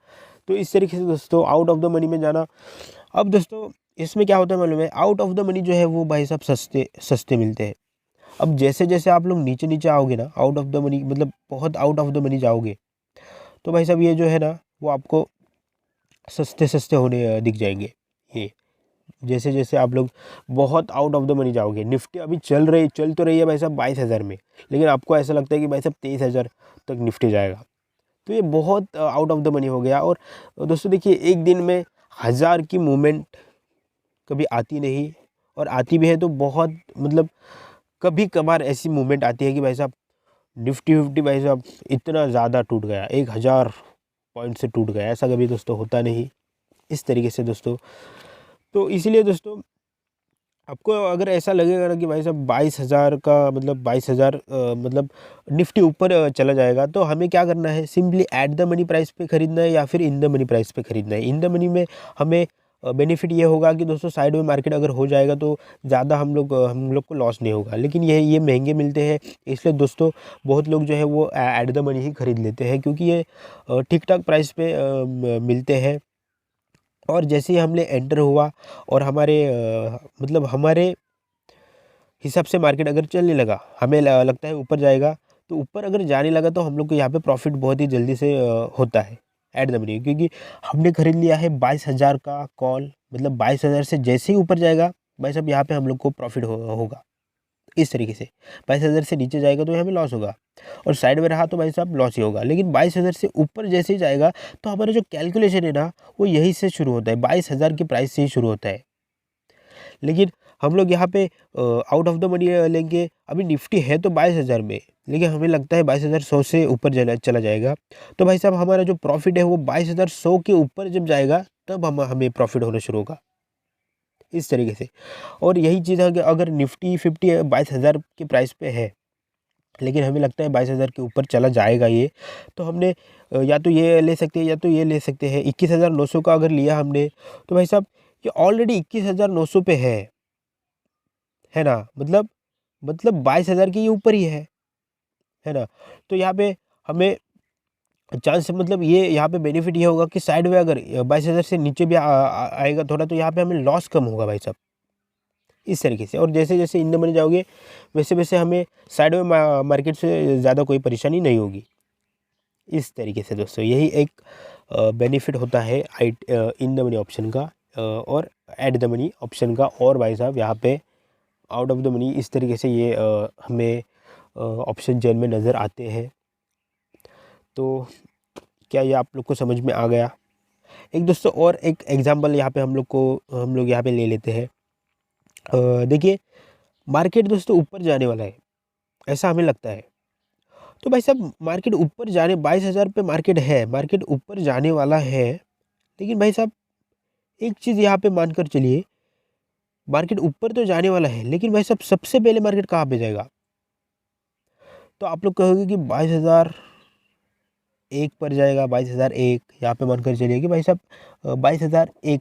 तो इस तरीके से दोस्तों आउट ऑफ द मनी में जाना। अब दोस्तों इसमें क्या होता है मालूम है, आउट ऑफ द मनी जो है वो भाई साहब सस्ते सस्ते मिलते हैं। अब जैसे जैसे आप लोग नीचे नीचे आओगे ना, आउट ऑफ द मनी मतलब बहुत आउट ऑफ द मनी जाओगे, तो भाई साहब ये जो है ना वो आपको सस्ते सस्ते होने दिख जाएंगे। ये जैसे जैसे आप लोग बहुत आउट ऑफ द मनी जाओगे, निफ्टी अभी चल तो रही है भाई साहब 22,000 में, लेकिन आपको ऐसा लगता है कि भाई साहब 23,000 तक निफ्टी जाएगा, तो ये बहुत आउट ऑफ द मनी हो गया। और दोस्तों देखिए, एक दिन में 1000 की मूवमेंट कभी आती नहीं, और आती भी है तो बहुत मतलब कभी कभार ऐसी मूवमेंट आती है कि भाई साहब निफ्टी फिफ्टी भाई साहब इतना ज़्यादा टूट गया, 1000 पॉइंट से टूट गया, ऐसा कभी दोस्तों होता नहीं इस तरीके से दोस्तों। तो इसीलिए दोस्तों आपको अगर ऐसा लगेगा ना कि भाई साहब 22,000 का मतलब 22,000 मतलब निफ्टी ऊपर चला जाएगा, तो हमें क्या करना है, simply eight the money price पे खरीदना है या फिर इन द मनी प्राइस पे खरीदना है। इन द मनी में हमें बेनिफिट ये होगा कि दोस्तों साइड में मार्केट अगर हो जाएगा तो ज़्यादा हम लोग को लॉस नहीं होगा, लेकिन ये महंगे मिलते हैं, इसलिए दोस्तों बहुत लोग जो है वो एट द मनी ही खरीद लेते हैं, क्योंकि ये ठीक ठाक प्राइस पे मिलते हैं। और जैसे ही हमने एंटर हुआ और मतलब हमारे हिसाब से मार्केट अगर चलने लगा, हमें लगता है ऊपर जाएगा, तो ऊपर अगर जाने लगा तो हम लोग को यहाँ पे प्रॉफिट बहुत ही जल्दी से होता है एट द मनी, क्योंकि हमने खरीद लिया है 22,000 का कॉल, मतलब 22,000 से जैसे ही ऊपर जाएगा भाई साहब यहाँ पे हम लोग को प्रॉफिट होगा। इस तरीके से 22,000 से नीचे जाएगा तो हमें लॉस होगा, और साइड में रहा तो भाई साहब लॉस ही होगा, लेकिन 22,000 से ऊपर जैसे ही जाएगा तो हमारा जो कैलकुलेशन है ना वो यही से शुरू होता है, 22,000 की प्राइस से ही शुरू होता है। लेकिन हम लोग यहाँ पे आउट ऑफ द मनी लेंगे, अभी निफ्टी है तो 22,000 में, लेकिन हमें लगता है 22,100 से ऊपर चला जाएगा, तो भाई साहब हमारा जो प्रॉफिट है वो 22,100 के ऊपर जब जाएगा तब हमें प्रॉफिट होना शुरू होगा, इस तरीके से। और यही चीज़ है कि अगर निफ्टी फिफ्टी 22,000 के प्राइस पे है, लेकिन हमें लगता है 22,000 के ऊपर चला जाएगा ये, तो हमने या तो ये ले सकते हैं या तो ये ले सकते हैं। 21,900 का अगर लिया हमने, तो भाई साहब ये ऑलरेडी 21,900 पे है ना, मतलब 22,000 के ये ऊपर ही है ना। तो यहाँ पे हमें चांस मतलब ये यहाँ पे बेनिफिट ये होगा कि साइड में अगर 22,000 से नीचे भी आएगा थोड़ा, तो यहाँ पे हमें लॉस कम होगा भाई साहब, इस तरीके से। और जैसे जैसे इन द मनी जाओगे वैसे वैसे हमें साइड में मार्केट से ज़्यादा कोई परेशानी नहीं होगी, इस तरीके से दोस्तों। यही एक बेनिफिट होता है इन द मनी ऑप्शन का और एट द मनी ऑप्शन का। और भाई साहब यहाँ पे आउट ऑफ द मनी इस तरीके से ये हमें ऑप्शन चेन में नज़र आते हैं। तो क्या ये आप लोग को समझ में आ गया? एक दोस्तों और एक एग्जांपल यहाँ पे हम लोग यहाँ पे ले लेते हैं। देखिए, मार्केट दोस्तों ऊपर जाने वाला है, ऐसा हमें लगता है। तो भाई साहब मार्केट ऊपर जाने 22,000 पे मार्केट ऊपर जाने वाला है, लेकिन भाई साहब एक चीज़ यहाँ पे मानकर चलिए, मार्केट ऊपर तो जाने वाला है, लेकिन भाई साहब सबसे पहले मार्केट कहाँ पे जाएगा? तो आप लोग कहोगे कि 22,001 पर जाएगा, 22,001 यहाँ पे मानकर चलिए कि भाई साहब 22,001,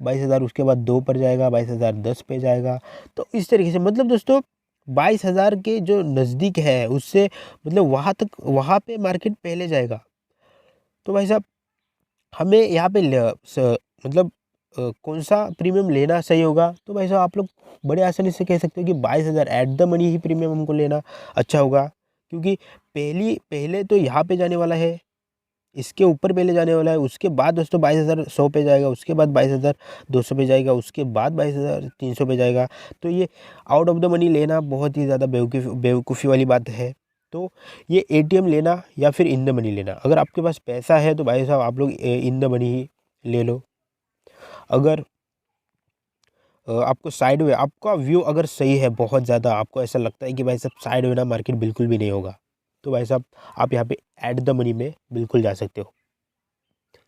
22,000 उसके बाद 2 पर जाएगा, 22,010 पे जाएगा। तो इस तरीके से मतलब दोस्तों 22,000 के जो नज़दीक है उससे मतलब वहाँ पे मार्केट पहले जाएगा। तो भाई साहब हमें यहाँ पे मतलब कौन सा प्रीमियम लेना सही होगा? तो भाई साहब आप लोग बड़े आसानी से कह सकते हो कि 22,000 eight the money he premium हमको लेना अच्छा होगा, क्योंकि पहले तो यहाँ पे जाने वाला है, इसके ऊपर पहले जाने वाला है, उसके बाद दोस्तों 22,100 पे जाएगा, उसके बाद 22,200 पे जाएगा, उसके बाद 22,300 पे जाएगा। तो ये आउट ऑफ द मनी लेना बहुत ही ज़्यादा बेवकूफ़ी वाली बात है। तो ये एटीएम लेना या फिर इन द मनी लेना, अगर आपके पास पैसा है तो भाई साहब आप लोग इन द मनी ही ले लो। अगर आपको साइड में आपका व्यू अगर सही है, बहुत ज़्यादा आपको ऐसा लगता है कि भाई साहब साइड में ना मार्केट बिल्कुल भी नहीं होगा, तो भाई साहब आप यहाँ पे एट द मनी में बिल्कुल जा सकते हो।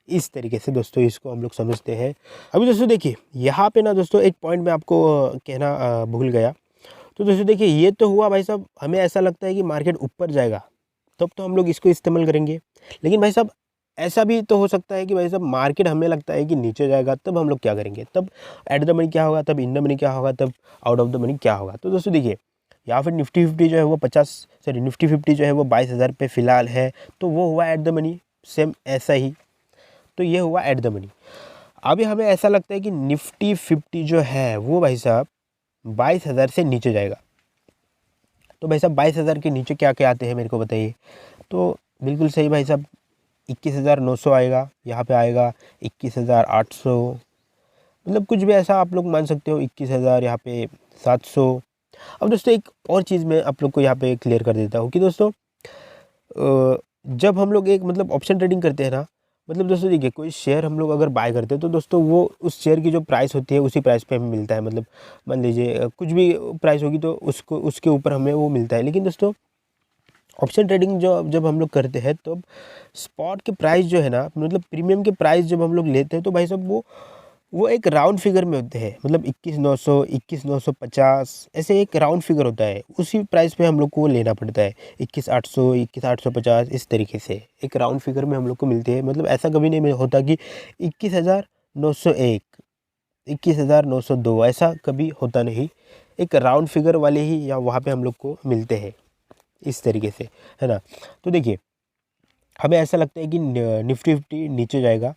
इस तरीके से दोस्तों इसको हम लोग समझते हैं। अभी दोस्तों देखिए यहाँ पे ना दोस्तों एक पॉइंट मैं आपको कहना भूल गया। तो दोस्तों देखिए ये तो हुआ भाई साहब, हमें ऐसा लगता है कि मार्केट ऊपर जाएगा तब तो हम लोग इसको इस्तेमाल करेंगे। लेकिन भाई साहब ऐसा भी तो हो सकता है कि भाई साहब मार्केट हमें लगता है कि नीचे जाएगा, तब हम लोग क्या करेंगे, तब एट द मनी क्या होगा, तब इन द मनी क्या होगा, तब आउट ऑफ द मनी क्या होगा। तो दोस्तों देखिए यहाँ फिर निफ्टी 50 जो है वो 50 सॉरी निफ्टी 50 जो है वो 22,000 पे फिलहाल है, तो वो हुआ एट द मनी, सेम ऐसा ही। तो ये हुआ एट द मनी। अभी हमें ऐसा लगता है कि निफ्टी 50 जो है वो भाई साहब 22,000 से नीचे जाएगा। तो भाई साहब 22,000 के नीचे क्या क्या आते हैं मेरे को बताइए। तो बिल्कुल सही भाई साहब, 21,900 आएगा, यहाँ पे आएगा 21,800, मतलब कुछ भी ऐसा आप लोग मान सकते हो, 21,000 यहाँ पे 700। अब दोस्तों एक और चीज़ मैं आप लोग को यहाँ पे क्लियर कर देता हूँ कि दोस्तों जब हम लोग एक मतलब ऑप्शन ट्रेडिंग करते हैं ना, मतलब दोस्तों देखिए कोई शेयर हम लोग अगर बाय करते हैं तो दोस्तों वो उस शेयर की जो प्राइस होती है उसी प्राइस पे हमें मिलता है। मतलब मान लीजिए कुछ भी प्राइस होगी तो उसको उसके ऊपर हमें वो मिलता है। लेकिन दोस्तों ऑप्शन ट्रेडिंग जो जब हम लोग करते हैं तो स्पॉट के प्राइस जो है ना, मतलब प्रीमियम के प्राइस जब हम लोग लेते हैं तो भाई साहब वो एक राउंड फिगर में होते हैं। मतलब 21,900, 21,950 ऐसे एक राउंड फिगर होता है, उसी प्राइस पे हम लोग को वो लेना पड़ता है। 21,800, 21,850 इस तरीके से एक राउंड फिगर में हम लोग को मिलते हैं। मतलब ऐसा कभी नहीं होता कि 21,901, 21,902 ऐसा कभी होता नहीं। एक राउंड फिगर वाले ही या वहाँ पे हम लोग को मिलते हैं इस तरीके से, है ना। तो देखिए हमें ऐसा लगता है कि निफ्टी 50 नीचे जाएगा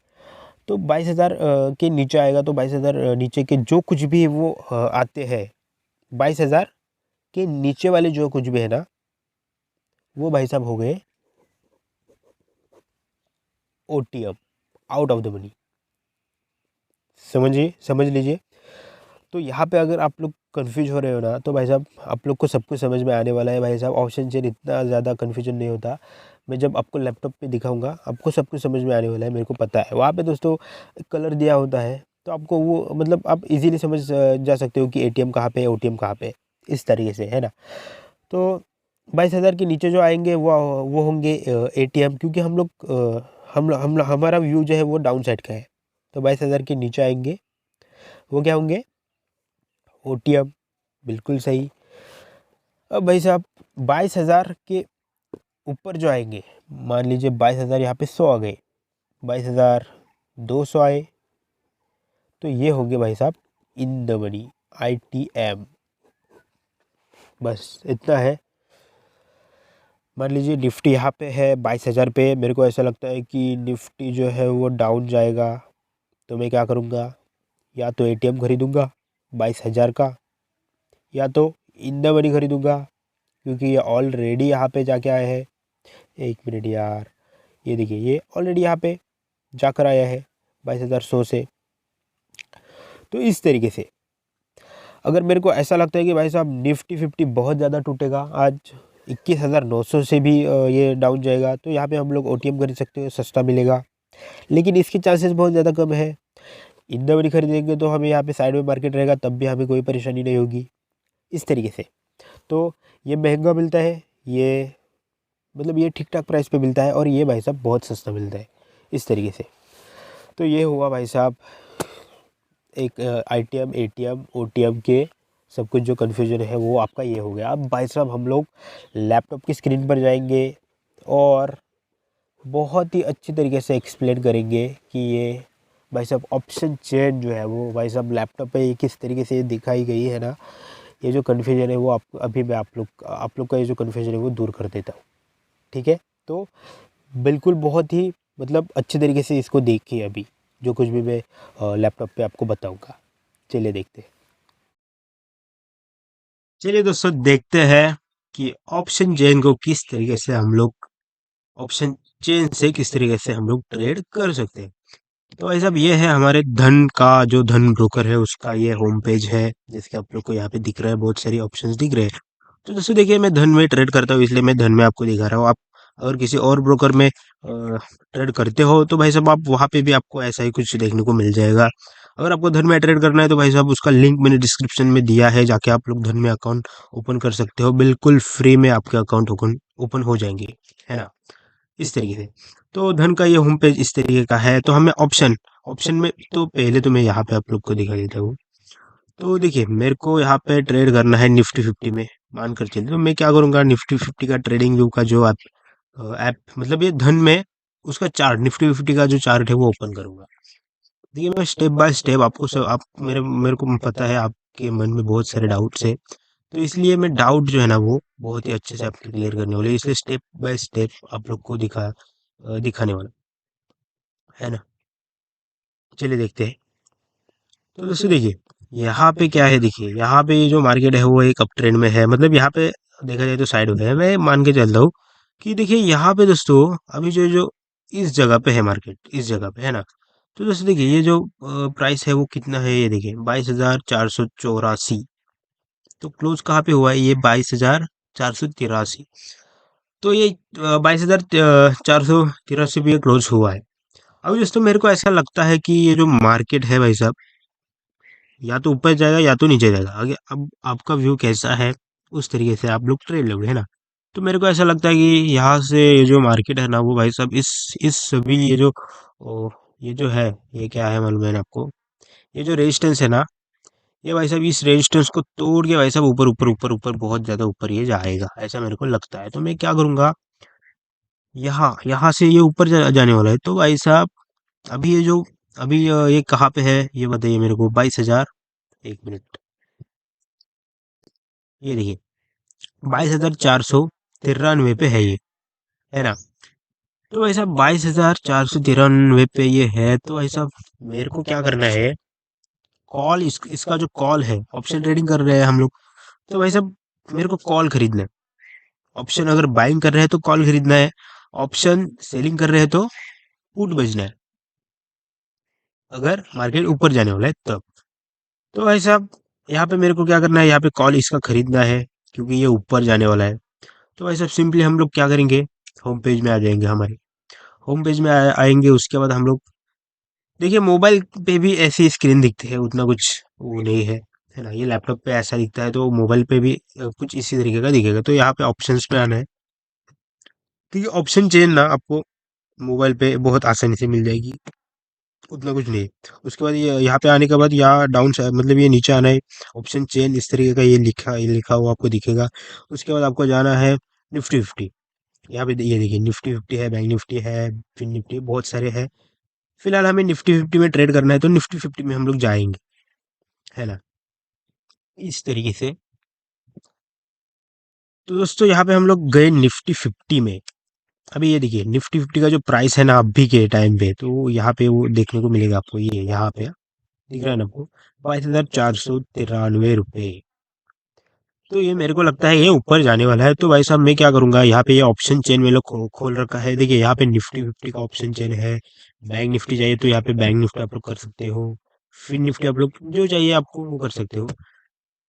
तो 22,000 के नीचे आएगा। तो 22,000 नीचे के जो कुछ भी वो आते हैं, 22,000 के नीचे वाले जो कुछ भी है ना, वो भाई साहब हो गए OTM, out of the money. समझ लीजिए। तो यहाँ पे अगर आप लोग कंफ्यूज हो रहे हो ना, तो भाई साहब आप लोग को सब कुछ समझ में आने वाला है। भाई साहब ऑप्शन चेन इतना ज़्यादा कन्फ्यूजन नहीं होता। मैं जब आपको लैपटॉप पे दिखाऊंगा आपको सब कुछ समझ में आने वाला है, मेरे को पता है। वहाँ पे दोस्तों कलर दिया होता है तो आपको वो मतलब आप इजीली समझ जा सकते हो कि ATM कहाँ पे है, OTM कहाँ पे है, इस तरीके से, है ना। तो 22,000 के नीचे जो आएंगे वो होंगे ATM, क्योंकि हम लोग हमारा व्यू जो है वो डाउन साइड का है। तो 22,000 के नीचे आएंगे वो क्या होंगे, OTM, बिल्कुल सही। अब भाई साहब 22,000 के ऊपर जो आएंगे, मान लीजिए 22,000 यहाँ पे 100 आ गए, 22,200 आए, तो ये हो गए भाई साहब इन द मनी, ITM। बस इतना है। मान लीजिए निफ्टी यहाँ पे है 22,000 पे, मेरे को ऐसा लगता है कि निफ्टी जो है वो डाउन जाएगा, तो मैं क्या करूँगा, या तो ATM खरीदूँगा 22,000 का, या तो इन द मनी खरीदूँगा, क्योंकि ये ऑलरेडी यहाँ पे जाके आया है। एक मिनट यार, ये देखिए ये ऑलरेडी यहाँ पे जाकर आया है 22,100 से। तो इस तरीके से अगर मेरे को ऐसा लगता है कि भाई साहब निफ्टी 50 बहुत ज़्यादा टूटेगा, आज 21,900 से भी ये डाउन जाएगा, तो यहाँ पे हम लोग OTM खरीद सकते हैं, सस्ता मिलेगा। लेकिन इसके चांसेस बहुत ज़्यादा कम है। इन द मनी खरीदेंगे तो हमें यहाँ पे साइड में मार्केट रहेगा, तब भी हमें कोई परेशानी नहीं होगी, इस तरीके से। तो ये महंगा मिलता है, ये मतलब ये ठीक ठाक प्राइस पे मिलता है, और ये भाई साहब बहुत सस्ता मिलता है, इस तरीके से। तो ये हुआ भाई साहब एक ITM, ATM, OTM के सब कुछ जो कन्फ्यूजन है वो आपका ये हो गया। अब भाई साहब हम लोग लैपटॉप की स्क्रीन पर जाएंगे और बहुत ही अच्छी तरीके से एक्सप्लेन करेंगे कि ये भाई साहब ऑप्शन चेन जो है वो भाई साहब लैपटॉप पे किस तरीके से दिखाई गई है ना। ये जो कन्फ्यूजन है वो आप अभी मैं आप लोग का ये जो कन्फ्यूजन है वो दूर कर देता हूँ, ठीक है। तो बिल्कुल बहुत ही मतलब अच्छे तरीके से इसको देखिए अभी जो कुछ भी मैं लैपटॉप पे आपको बताऊंगा। चलिए देखते हैं। चलिए दोस्तों देखते हैं कि ऑप्शन चेन को किस तरीके से हम लोग ऑप्शन चेन से किस तरीके से हम लोग ट्रेड कर सकते हैं। तो भाई साहब ये है हमारे धन का जो धन ब्रोकर है उसका ये होम पेज है, जिसके आप लोग को यहाँ पे दिख रहा है, बहुत सारी ऑप्शंस दिख रहे हैं। तो दोस्तों देखिए मैं धन में ट्रेड करता हूँ इसलिए मैं धन में आपको दिखा रहा हूँ। आप अगर किसी और ब्रोकर में ट्रेड करते हो तो भाई साहब आप वहाँ पे भी आपको ऐसा ही कुछ देखने को मिल जाएगा। अगर आपको धन में ट्रेड करना है तो भाई साहब उसका लिंक मैंने डिस्क्रिप्शन में दिया है, जाके आप लोग धन में अकाउंट ओपन कर सकते हो, बिल्कुल फ्री में आपके अकाउंट ओपन हो जाएंगे, है ना। इस तरीके से। तो धन का ये होम पेज इस तरीके का है। तो हमें ऑप्शन ऑप्शन में तो पहले तो मैं यहाँ पे आप लोग को दिखा देता हूँ। तो देखिए मेरे को यहाँ पे ट्रेड करना है निफ्टी फिफ्टी में, मान कर चलिए। तो मैं क्या करूँगा, निफ्टी फिफ्टी का ट्रेडिंग व्यू का जो ऐप मतलब ये धन में उसका चार्ट, निफ्टी फिफ्टी का जो चार्ट है वो ओपन करूंगा। देखिए मैं स्टेप बाय स्टेप आपको सब आप मेरे मेरे को पता है आपके मन में बहुत सारे डाउट्स है, तो इसलिए मैं डाउट जो है ना वो बहुत ही अच्छे से आपके क्लियर करने वाले, इसलिए स्टेप बाय स्टेप आप लोग को दिखाने वाला है ना। चलिए देखते हैं। तो दोस्तों देखिए यहाँ पे क्या है, देखिए यहाँ पे ये जो मार्केट है वो एक अप ट्रेंड में है, मतलब यहाँ पे देखा जाए तो साइड में है। मैं मान के चलता हूँ कि देखिए यहाँ पे दोस्तों अभी जो जो इस जगह पे है मार्केट, इस जगह पे है ना। तो दोस्तों देखिए ये जो प्राइस है वो कितना है, ये देखिए 22,484। तो क्लोज कहाँ पे हुआ है, ये 22,483। तो ये 22,483 पे क्लोज हुआ है। अभी दोस्तों मेरे को ऐसा लगता है कि ये जो मार्केट है भाई साहब, या तो ऊपर जाएगा या तो नीचे जाएगा। आगे अब आपका व्यू कैसा है उस तरीके से आप लोग ट्रेड लोगे, है ना। तो मेरे को ऐसा लगता है कि यहाँ से ये जो मार्केट है ना वो भाई साहब इस सभी ये जो है, ये क्या है मालूम है ना आपको, ये जो रेजिस्टेंस है ना, ये भाई साहब इस रेजिस्टेंस को तोड़ के भाई साहब ऊपर ऊपर ऊपर ऊपर बहुत ज्यादा ऊपर ये जाएगा, ऐसा मेरे को लगता है। तो मैं क्या करूंगा, यहाँ यहाँ से ये ऊपर जाने वाला है। तो भाई साहब अभी ये जो अभी ये कहाँ पे है ये बताइए मेरे को, 22,000, एक मिनट, ये देखिए 22,493 पे है ये, है ना। तो भाई साहब 22,493 पे ये है। तो भाई साहब मेरे को क्या करना है, इसका जो कॉल है, ऑप्शन ट्रेडिंग कर रहे हैं हम लोग, तो भाई साहब मेरे को कॉल खरीदना है। ऑप्शन अगर बाइंग कर रहे हैं तो कॉल खरीदना है, ऑप्शन सेलिंग कर रहे हैं तो पुट बेचना है, अगर मार्केट ऊपर जाने वाला है तब। तो भाई साहब यहाँ पे मेरे को क्या करना है, यहाँ पे कॉल इसका खरीदना है क्योंकि ये ऊपर जाने वाला है। तो भाई साहब सिंपली हम लोग क्या करेंगे, होम पेज में आ जाएंगे, हमारे होम पेज में आएंगे। उसके बाद हम लोग देखिए मोबाइल पे भी ऐसी स्क्रीन दिखती है, उतना कुछ वो नहीं है ना। ये लैपटॉप पे ऐसा दिखता है तो मोबाइल पे भी कुछ इसी तरीके का दिखेगा। तो यहाँ पे ऑप्शंस पे आना है, तो ये ऑप्शन चेन ना आपको मोबाइल पे बहुत आसानी से मिल जाएगी, उतना कुछ नहीं। उसके बाद ये यहाँ पे आने के बाद यहाँ डाउन साइड मतलब ये नीचे आना है, ऑप्शन चेन इस तरीके का ये लिखा हुआ आपको दिखेगा। उसके बाद आपको जाना है निफ्टी फिफ्टी। यहाँ पे ये देखिए निफ्टी फिफ्टी है, बैंक निफ्टी है, फिन निफ्टी, बहुत सारे हैं। फिलहाल हमें निफ्टी फिफ्टी में ट्रेड करना है, तो निफ्टी फिफ्टी में हम लोग जाएंगे, है ना, इस तरीके से। तो दोस्तों यहाँ पे हम लोग गए निफ्टी फिफ्टी में। अभी ये देखिए निफ्टी फिफ्टी का जो प्राइस है ना अभी के टाइम पे, तो यहाँ पे वो देखने को मिलेगा आपको, ये यहाँ पे दिख रहा है ना आपको, 22,493 रुपये। तो ये मेरे को लगता है ये ऊपर जाने वाला है। तो भाई साहब मैं क्या करूंगा, यहाँ पे ये ऑप्शन चेन में लोग खोल रखा है। देखिए यहाँ पे निफ्टी फिफ्टी का ऑप्शन चेन है, बैंक निफ्टी चाहिए तो यहाँ पे बैंक निफ्टी आप लोग कर सकते हो, फिर निफ्टी आप लोग जो चाहिए आपको वो कर सकते हो।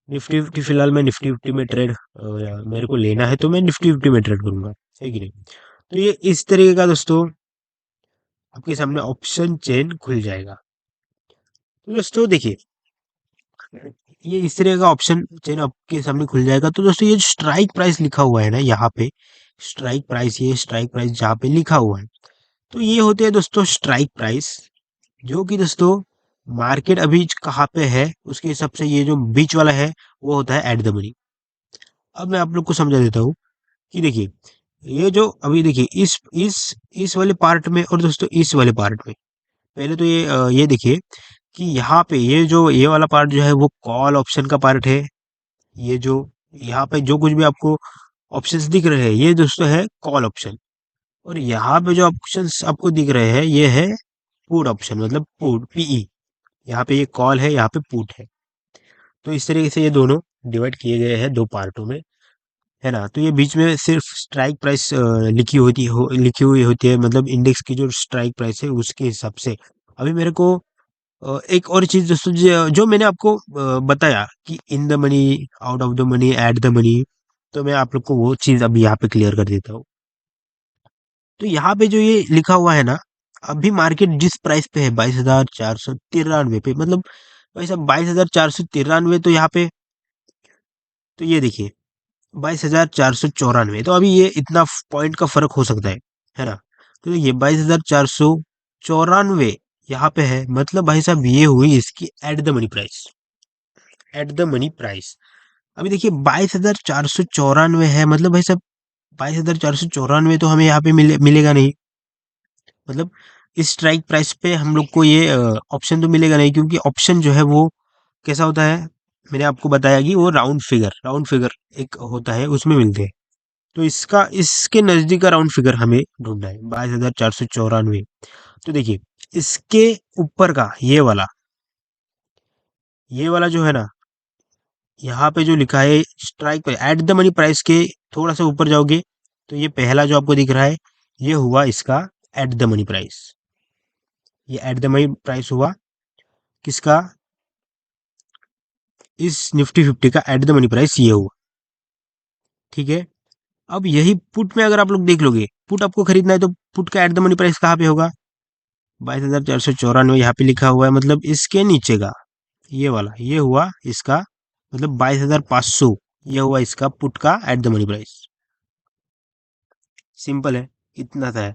निफ्टी फिफ्टी फिलहाल मैं निफ्टी फिफ्टी में ट्रेड मेरे को लेना है तो मैं निफ्टी फिफ्टी में ट्रेड करूंगा, है कि नहीं। तो ये इस तरीके का दोस्तों आपके सामने ऑप्शन चेन खुल जाएगा। तो दोस्तों देखिए ये इस तरह का ऑप्शन चेन आपके सामने खुल जाएगा। तो दोस्तों ये स्ट्राइक प्राइस लिखा हुआ है ना यहाँ पे, स्ट्राइक प्राइस, ये स्ट्राइक प्राइस जहाँ पे लिखा हुआ है, तो ये होते हैं दोस्तों स्ट्राइक प्राइस, जो कि दोस्तों मार्केट अभी कहाँ पे है उसके हिसाब से ये जो बीच वाला है वो होता है एट द मनी। अब मैं आप लोग को समझा देता हूँ कि देखिए ये जो अभी देखिए इस वाले पार्ट में और दोस्तों इस वाले पार्ट में, पहले तो ये देखिए कि यहाँ पे ये जो ये वाला पार्ट जो है वो कॉल ऑप्शन का पार्ट है। ये जो यहाँ पे जो कुछ भी आपको ऑप्शंस दिख रहे हैं ये दोस्तों है कॉल ऑप्शन, और यहाँ पे जो ऑप्शंस आपको दिख रहे हैं ये है पुट ऑप्शन, मतलब पुट पीई। यहाँ पे ये कॉल है, यहाँ पे पुट है। तो इस तरीके से ये दोनों डिवाइड किए गए हैं दो पार्टों में, है ना। तो ये बीच में सिर्फ स्ट्राइक प्राइस लिखी हुई होती है, मतलब इंडेक्स की जो स्ट्राइक प्राइस है उसके हिसाब से। अभी मेरे को एक और चीज दोस्तों जो मैंने आपको बताया कि in the money, out of the money, eight the money, तो मैं आप लोग को वो चीज अभी यहाँ पे क्लियर कर देता हूँ। तो यहाँ पे जो ये लिखा हुआ है ना, अभी मार्केट जिस प्राइस पे है 22,493 पे, मतलब भाई साहब 22,493, तो यहाँ पे तो ये देखिए 22,494, तो अभी ये इतना पॉइंट का फर्क हो सकता है है ना। तो ये 22,494 यहाँ पे है, मतलब भाई साहब ये हुई इसकी eight the money price, eight the money price. अभी देखिए 22,494 है, मतलब भाई साहब 22,494 तो हमें यहाँ पे मिलेगा नहीं, मतलब इस स्ट्राइक प्राइस पे हम लोग को ये ऑप्शन तो मिलेगा नहीं, क्योंकि ऑप्शन जो है वो कैसा होता है, मैंने आपको बताया कि वो राउंड फिगर एक होता है, उसमें मिलते हैं। तो इसका इसके नजदीक का राउंड फिगर हमें ढूंढना है, 22,494। तो देखिए इसके ऊपर का ये वाला जो है ना, यहाँ पे जो लिखा है स्ट्राइक पे एट द मनी प्राइस के थोड़ा सा ऊपर जाओगे तो ये पहला जो आपको दिख रहा है, ये हुआ इसका एट द मनी प्राइस। ये एट द मनी प्राइस हुआ किसका, इस निफ्टी 50 का एट द मनी प्राइस ये हुआ। ठीक है, अब यही पुट में अगर आप लोग देख लोगे, पुट आपको खरीदना है तो पुट का एट द मनी प्राइस कहाँ पे होगा, 22,494 यहाँ पे लिखा हुआ है, मतलब इसके नीचे का ये वाला ये हुआ इसका, मतलब 22,500 ये हुआ इसका पुट का eight the money price. Simple है, इतना सा है।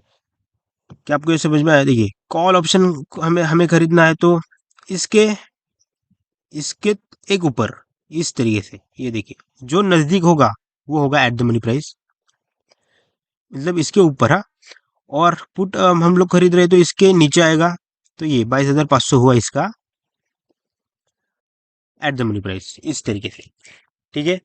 क्या आपको ये समझ में आया? देखिए कॉल ऑप्शन हमें हमें खरीदना है तो इसके इसके एक ऊपर इस तरीके से, ये देखिए जो नजदीक होगा वो होगा एट द मनी प्राइस, मतलब इसके ऊपर। हाँ, और पुट हम लोग खरीद रहे हैं तो इसके नीचे आएगा, तो ये 22,500 हुआ इसका एट द मनी प्राइस, इस तरीके से। ठीक है,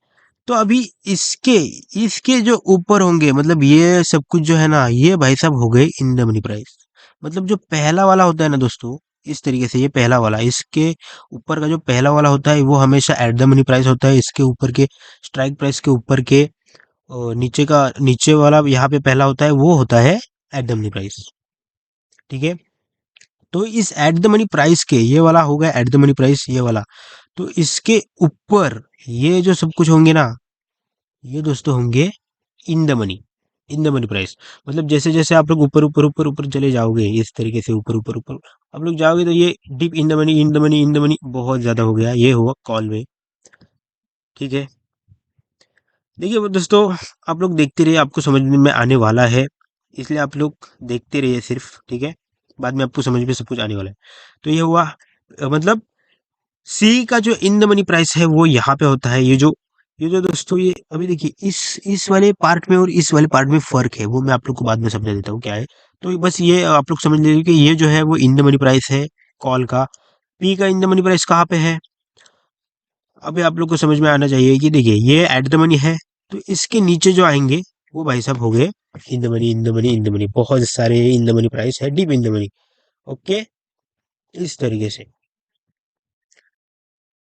तो अभी इसके इसके जो ऊपर होंगे, मतलब ये सब कुछ जो है ना, ये भाई साहब हो गए इन द मनी प्राइस। मतलब जो पहला वाला होता है ना दोस्तों, इस तरीके से ये पहला वाला, इसके ऊपर का जो पहला वाला होता है वो हमेशा एट द मनी प्राइस होता है। इसके ऊपर के स्ट्राइक प्राइस के ऊपर के नीचे का नीचे वाला यहाँ पे पहला होता है वो होता है एट द मनी प्राइस। ठीक है, तो इस एट द मनी प्राइस के ये वाला हो गया एट द मनी प्राइस ये वाला, तो इसके ऊपर ये जो सब कुछ होंगे ना, ये दोस्तों होंगे in the money, in the money price. मतलब जैसे जैसे आप लोग ऊपर ऊपर ऊपर ऊपर चले जाओगे, इस तरीके से ऊपर ऊपर ऊपर आप लोग जाओगे तो ये deep in the money in the money in the money बहुत ज्यादा हो गया, ये हुआ कॉल में। ठीक है, देखिए वो दोस्तों आप लोग देखते रहिए, आपको समझ में आने वाला है, इसलिए आप लोग देखते रहिए सिर्फ। ठीक है, बाद में आपको समझ में सब कुछ आने वाला है। तो ये हुआ मतलब सी का जो इन द मनी प्राइस है वो यहाँ पे होता है। ये जो दोस्तों ये अभी देखिए इस वाले पार्ट में और इस वाले पार्ट में फर्क है, वो मैं आप लोग को बाद में समझा देता हूँ क्या है। तो बस ये आप लोग समझ लीजिए कि ये जो है वो इन द मनी प्राइस है कॉल का। पी का इन द मनी प्राइस कहाँ पे है, अभी आप लोग को समझ में आना चाहिए कि देखिए ये एट द मनी है, तो इसके नीचे जो आएंगे वो भाई साहब हो गए in the money in the money in the money, बहुत सारे इन द मनी प्राइस है, deep in the money. Okay, इस तरीके से।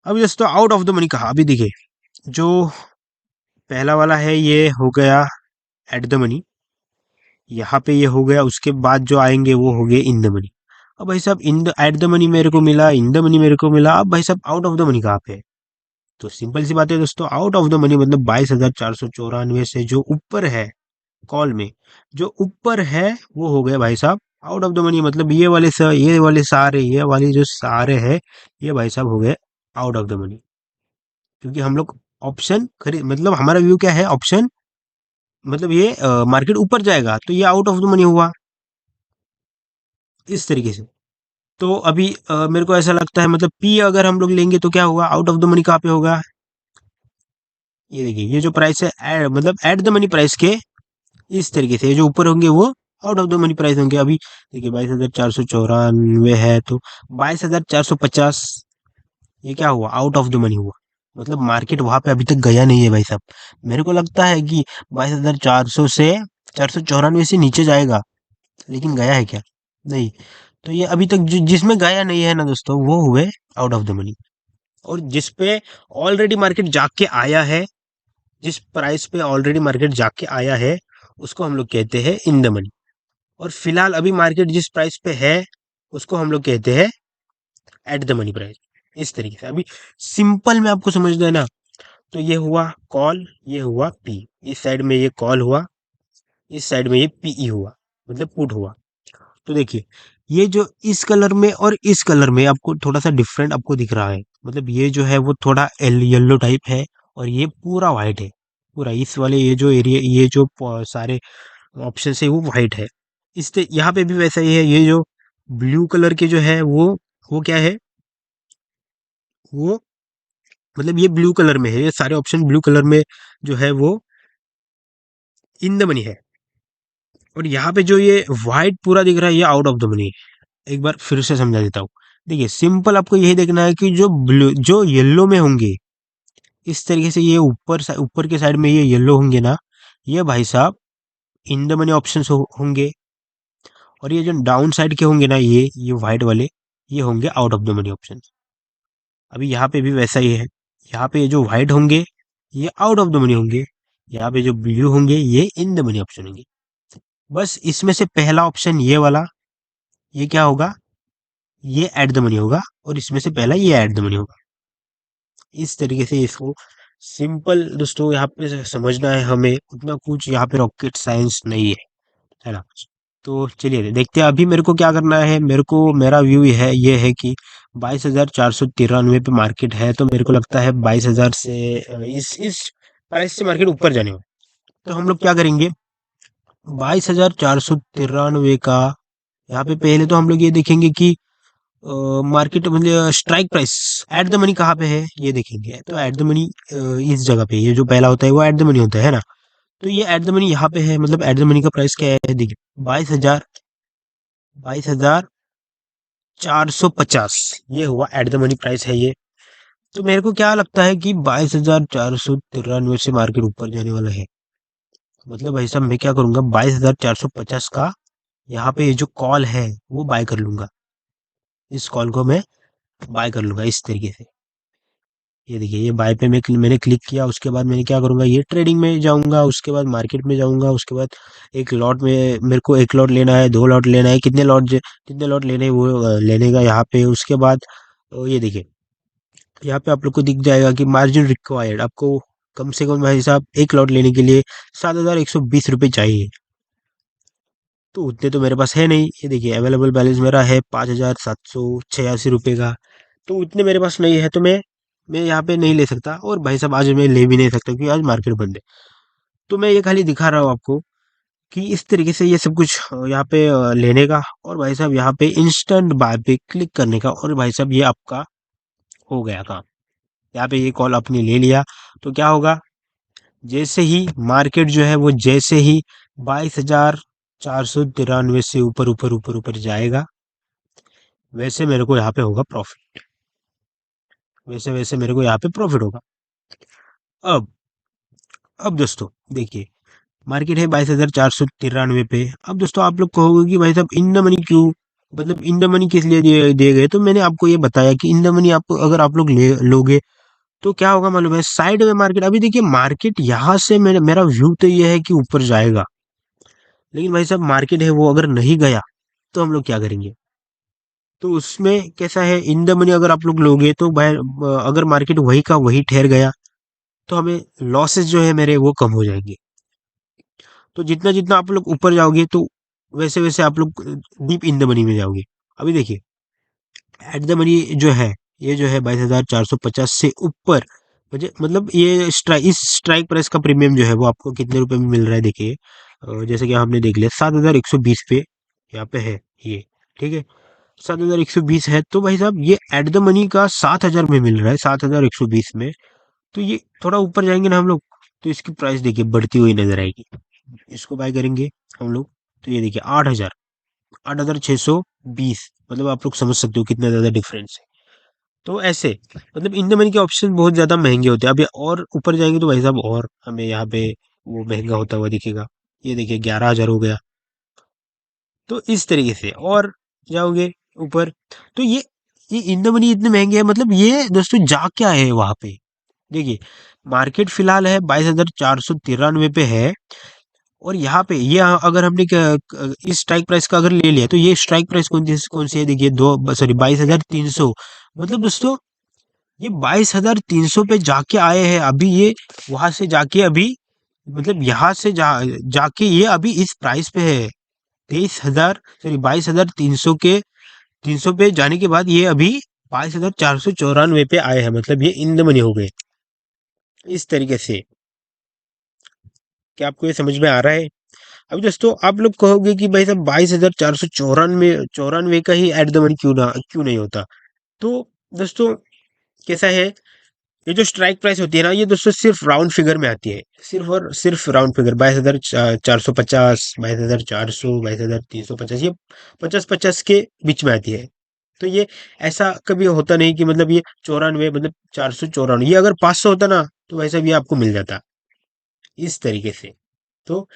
अभी दोस्तों आउट ऑफ द मनी कहा, अभी देखिए जो पहला वाला है ये हो गया एट द मनी, यहाँ पे ये हो गया, उसके बाद जो आएंगे वो हो गए इन द मनी। अब भाई साहब इन द एट द मनी मेरे को मिला, इन द मनी मेरे को मिला, अब भाई साहब आउट ऑफ द मनी कहाँ पे है? तो सिंपल सी बात है दोस्तों, आउट ऑफ द मनी मतलब 22,494 से जो ऊपर है कॉल में, जो ऊपर है वो हो गया भाई साहब आउट ऑफ द मनी। मतलब ये वाले जो सारे हैं ये भाई साहब हो गए आउट ऑफ द मनी, क्योंकि हम लोग ऑप्शन खरीद, मतलब हमारा व्यू क्या है, ऑप्शन मतलब ये मार्केट ऊपर जाएगा तो ये आउट ऑफ द मनी हुआ, इस तरीके से। तो अभी मेरे को ऐसा लगता है, मतलब पी अगर हम लोग लेंगे तो क्या होगा, आउट ऑफ द मनी कहाँ पे होगा, ये देखिए ये जो प्राइस है मतलब एट द मनी प्राइस के इस तरीके से, ये जो ऊपर होंगे वो out of the money price होंगे। अभी देखिए 22,494 है तो 22,450 ये क्या हुआ, आउट ऑफ द मनी हुआ, मतलब मार्केट वहां पे अभी तक गया नहीं है भाई साहब। मेरे को लगता है कि 22,400 से 494 से नीचे जाएगा, लेकिन गया है क्या, नहीं। तो ये अभी तक जिसमें गया नहीं है ना दोस्तों वो हुए आउट ऑफ द मनी। और जिस पे ऑलरेडी मार्केट जाके आया है, जिस प्राइस पे ऑलरेडी मार्केट जाके आया है उसको हम लोग कहते हैं इन द मनी। और फिलहाल अभी मार्केट जिस प्राइस पे है उसको हम लोग कहते हैं एट द मनी प्राइस, इस तरीके से। अभी सिंपल में आपको समझना है ना, तो ये हुआ कॉल, ये हुआ पी, इस साइड में ये कॉल हुआ, इस साइड में ये पीई हुआ, मतलब पुट हुआ। तो देखिए ये जो इस कलर में और इस कलर में आपको थोड़ा सा डिफरेंट आपको दिख रहा है, मतलब ये जो है वो थोड़ा येलो टाइप है और ये पूरा व्हाइट है। पूरा इस वाले ये जो एरिया, ये जो सारे ऑप्शन से वो वाइट है। इससे यहाँ पे भी वैसा ही है, ये जो ब्लू कलर के जो है वो क्या है, वो मतलब ये ब्लू कलर में है, ये सारे ऑप्शन ब्लू कलर में जो है वो इन द मनी है। और यहाँ पे जो ये व्हाइट पूरा दिख रहा है ये आउट ऑफ द मनी है। एक बार फिर से समझा देता हूँ। देखिए सिंपल आपको यही देखना है कि जो ब्लू जो येलो में होंगे, इस तरीके से ये ऊपर के साइड में ये येलो होंगे ना, ये भाई साहब इन द मनी ऑप्शन होंगे। और ये जो डाउन साइड के होंगे ना, ये व्हाइट वाले, ये होंगे out of the money option. अभी यहाँ पे भी वैसा ही है, यहाँ पे जो व्हाइट होंगे ये आउट ऑफ द मनी होंगे, यहाँ पे जो ब्लू होंगे ये इन द मनी ऑप्शन होंगे। बस इसमें से पहला ऑप्शन ये वाला, ये क्या होगा, ये एट द मनी होगा, और इसमें से पहला ये एट द मनी होगा। इस तरीके से इसको सिंपल दोस्तों यहाँ पे समझना है हमें, उतना कुछ यहाँ पे रॉकेट साइंस नहीं है ना। तो चलिए देखते हैं अभी मेरे को क्या करना है। मेरे को मेरा व्यू ये है कि 22,493 पे मार्केट है, तो मेरे को लगता है 22,000 से इस प्राइस से मार्केट ऊपर जाने वाला। तो हम लोग क्या करेंगे, 22,493 का यहाँ पे पहले तो हम लोग ये देखेंगे कि मार्केट मतलब strike price at the money कहाँ पे है ये देखेंगे। तो एट द मनी इस जगह पे, ये जो पहला होता है वो एट द मनी होता है ना। तो ये एट द मनी यहाँ पे है, मतलब एट द मनी का प्राइस क्या है, देखिए 22,450 ये हुआ एट द मनी प्राइस है ये। तो मेरे को क्या लगता है कि 22,493 से मार्केट ऊपर जाने वाला है। मतलब भाई साहब मैं क्या करूंगा, 22,450 का यहाँ पे ये जो कॉल है वो बाय कर लूंगा, इस कॉल को मैं बाय कर लूंगा इस तरीके से। ये देखिए ये बाय पे मैंने क्लिक किया, उसके बाद मैंने क्या करूंगा, ये ट्रेडिंग में जाऊंगा, उसके बाद मार्केट में जाऊंगा, उसके बाद एक लॉट में मेरे को एक लॉट लेना है, दो लॉट लेना है, कितने लॉट लेने हैं वो लेने का यहाँ पे। उसके बाद ये देखिए यहाँ पे आप लोग को दिख जाएगा कि मार्जिन रिक्वायर्ड, आपको कम से कम भाई साहब एक लॉट लेने के लिए 7,120 रुपये चाहिए। तो उतने तो मेरे पास है नहीं, ये देखिए अवेलेबल बैलेंस मेरा है 5,786 रुपये का। तो उतने मेरे पास नहीं है, तो मैं यहाँ पे नहीं ले सकता, और भाई साहब आज मैं ले भी नहीं सकता क्योंकि आज मार्केट बंद है। तो मैं ये खाली दिखा रहा हूँ आपको कि इस तरीके से ये सब कुछ यहाँ पे लेने का, और भाई साहब यहाँ पे इंस्टेंट बाय पे क्लिक करने का, और भाई साहब ये आपका हो गया काम। यहाँ पे ये कॉल आपने ले लिया, तो क्या होगा, जैसे ही मार्केट जो है वो जैसे ही 22,493 से ऊपर ऊपर ऊपर ऊपर जाएगा, वैसे मेरे को यहाँ पे होगा प्रॉफिट, वैसे वैसे मेरे को यहाँ पे प्रॉफिट होगा। अब अब दोस्तों देखिए मार्केट है 22,493 पे। अब दोस्तों आप लोग कहोगे कि भाई साहब इन द मनी क्यों, मतलब इन द मनी किस लिए दिए गए। तो मैंने आपको ये बताया कि इन द मनी आपको अगर आप लोग ले लोगे तो क्या होगा मालूम है, साइड में मार्केट, अभी देखिए मार्केट यहाँ से मेरा व्यू तो ये है कि ऊपर जाएगा, लेकिन भाई साहब मार्केट है वो अगर नहीं गया तो हम लोग क्या करेंगे। तो उसमें कैसा है, इन द मनी अगर आप लोग लोगे तो भाई अगर मार्केट वही का वही ठहर गया तो हमें लॉसेस जो है मेरे वो कम हो जाएंगे। तो जितना जितना आप लोग ऊपर जाओगे तो वैसे वैसे आप लोग डीप इन द मनी में जाओगे। अभी देखिए एट द मनी जो है, ये जो है 22,450 से ऊपर, मुझे मतलब ये इस स्ट्राइक प्राइस का प्रीमियम जो है वो आपको कितने रुपए में मिल रहा है, देखिए जैसे कि हमने देख लिया 7,120 पे यहाँ पे है ये, ठीक है 7,120 है। तो भाई साहब ये एट द मनी का 7,000 में मिल रहा है, 7,120 में। तो ये थोड़ा ऊपर जाएंगे ना हम लोग, तो इसकी प्राइस देखिए बढ़ती हुई नजर आएगी। इसको बाय करेंगे हम लोग, तो ये देखिए 8,620, मतलब आप लोग समझ सकते हो कितना ज्यादा डिफरेंस है। तो ऐसे मतलब इन द मनी के ऑप्शन बहुत ज्यादा महंगे होते हैं। अभी और ऊपर जाएंगे तो भाई साहब और हमें यहाँ पे वो महंगा होता हुआ दिखेगा। ये देखिए 11,000 हो गया। तो इस तरीके से और जाओगे ऊपर, तो ये इन द मनी इतने महंगे हैं, मतलब ये दोस्तों जा क्या है वहां पे। देखिए मार्केट फिलहाल है 22,493 पे है, और यहाँ पे ये अगर हमने इस स्ट्राइक प्राइस का अगर ले लिया तो ये स्ट्राइक प्राइस कौन सी है, देखिए 22,300। मतलब दोस्तों ये 22,300 पे जाके आए हैं अभी, ये वहां से जाके अभी, मतलब यहाँ से जाके ये अभी इस प्राइस पे है 22,300 के 300 पे जाने के बाद ये अभी 22,494 पे आए हैं, मतलब ये इन द मनी हो गए इस तरीके से। क्या आपको ये समझ में आ रहा है। अभी दोस्तों आप लोग कहोगे कि भाई साहब 22,494 का ही एट द मनी क्यों नहीं होता। तो दोस्तों कैसा है, ये जो स्ट्राइक प्राइस होती है ना, ये दोस्तों सिर्फ राउंड फिगर में आती है, सिर्फ और सिर्फ राउंड फिगर 22,450, 22,400, 22,350, ये 50-50 के बीच में आती है। तो ये ऐसा कभी होता नहीं कि मतलब ये 94 मतलब 494, ये अगर 500 होता ना तो वैसे भी आपको मिल जाता इस तरीके से। तो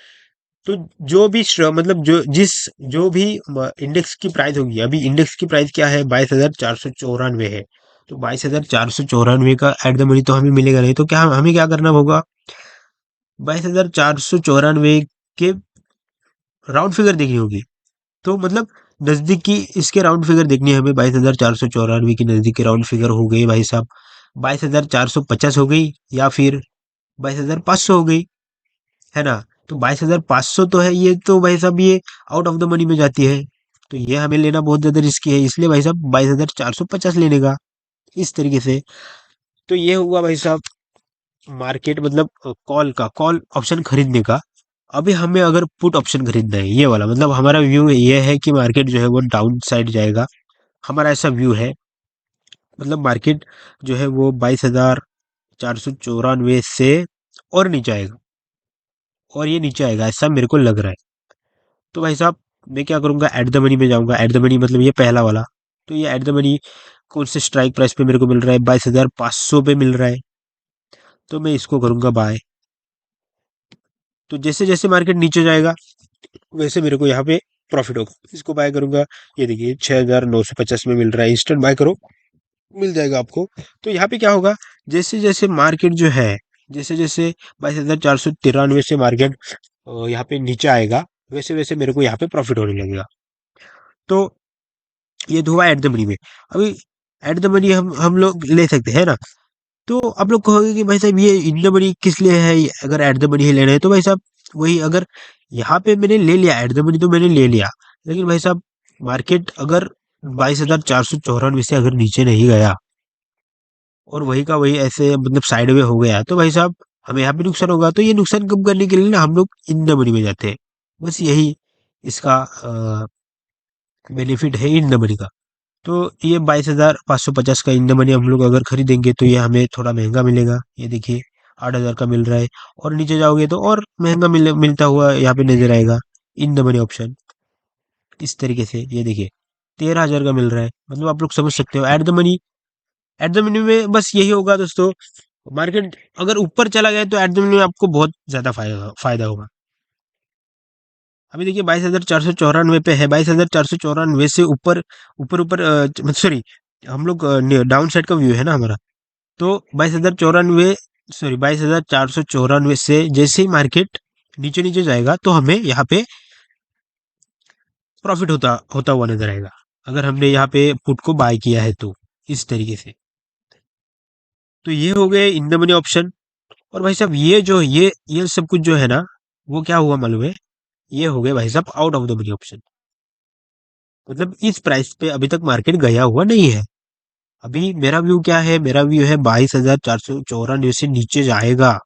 तो जो भी मतलब जो भी इंडेक्स की प्राइस होगी, अभी इंडेक्स की प्राइस क्या है, 22,494 है। तो 22,494 का एट द मनी तो हमें मिलेगा नहीं, तो क्या हमें क्या करना होगा, 22,494 के राउंड फिगर देखनी होगी। तो मतलब नजदीकी इसके राउंड फिगर देखनी है हमें, 22,494 की नजदीक के राउंड फिगर हो गई भाई साहब 22,450 हो गई, या फिर 22,500 हो गई, है ना। तो 22,500 तो है, ये तो भाई साहब ये आउट ऑफ द मनी में जाती है, तो ये हमें लेना बहुत ज्यादा रिस्की है, इसलिए भाई साहब 22,450 लेने का, इस तरीके से। तो ये हुआ भाई साहब मार्केट मतलब कॉल ऑप्शन खरीदने का। अभी हमें अगर पुट ऑप्शन खरीदना है, ये वाला मतलब हमारा व्यू ये है कि मार्केट जो है वो डाउन साइड जाएगा, हमारा ऐसा व्यू है। मतलब मार्केट जो है वो 22,494 से और नीचे आएगा, और ये नीचे आएगा ऐसा मेरे को लग रहा है। तो भाई साहब मैं क्या करूंगा, एट द मनी में जाऊंगा। एट द मनी मतलब ये पहला वाला, तो ये एट द मनी कौन से स्ट्राइक प्राइस पे मेरे को मिल रहा है, 22,500 पे मिल रहा है, तो मैं इसको करूंगा बाय। तो जैसे जैसे मार्केट नीचे जाएगा वैसे मेरे को यहाँ पे प्रॉफिट होगा, इसको बाय करूंगा। ये देखिए 6,950 में मिल रहा है, इंस्टेंट बाय करो, मिल जाएगा आपको। तो यहाँ पे क्या होगा, जैसे जैसे मार्केट जो है, जैसे जैसे 22,493 से मार्केट यहाँ पे नीचे आएगा, वैसे वैसे मेरे को यहाँ पे प्रॉफिट होने लगेगा। तो ये तो हुआ एट द मनी में। अभी एट द मनी हम लोग ले सकते हैं ना। तो आप लोग कहोगे कि भाई साहब ये इन द मनी किस लिए है, अगर एट द मनी ही लेना है तो भाई साहब वही, अगर यहाँ पे मैंने ले लिया एट द मनी तो मैंने ले लिया, लेकिन भाई साहब मार्केट अगर 22,494 से अगर नीचे नहीं गया और वही का वही ऐसे मतलब साइड में हो गया, तो भाई साहब हमें यहाँ पे नुकसान होगा। तो ये नुकसान कम करने के लिए ना हम लोग इन द मनी में जाते हैं, बस यही इसका बेनिफिट है इन द मनी का। तो ये 22,550 का इन द मनी हम लोग अगर खरीदेंगे तो ये हमें थोड़ा महंगा मिलेगा। ये देखिए 8,000 का मिल रहा है, और नीचे जाओगे तो और महंगा मिलता हुआ यहाँ पे नजर आएगा इन द मनी ऑप्शन, इस तरीके से। ये देखिए 13,000 का मिल रहा है, मतलब आप लोग समझ सकते हो eight the money. Eight the money में बस यही होगा दोस्तों, मार्केट अगर ऊपर चला गया तो एट द मनी में आपको बहुत ज्यादा फायदा फायदा होगा। अभी देखिए 22,494 पे है, 22,494 से ऊपर ऊपर ऊपर सॉरी, हम लोग डाउन साइड का व्यू है ना हमारा। तो 22,094, सॉरी 22,494 से जैसे ही मार्केट नीचे नीचे जाएगा तो हमें यहाँ पे प्रॉफिट होता होता हुआ नजर आएगा, अगर हमने यहाँ पे पुट को बाय किया है तो, इस तरीके से। तो ये हो गए इन द मनी ऑप्शन। और भाई साहब ये जो ये सब कुछ जो है ना, वो क्या हुआ मालूम है, ये हो गए भाई साहब out of the money option. मतलब इस प्राइस पे अभी तक मार्केट गया हुआ नहीं है। अभी मेरा व्यू क्या है, मेरा व्यू है 22,494 से नीचे जाएगा,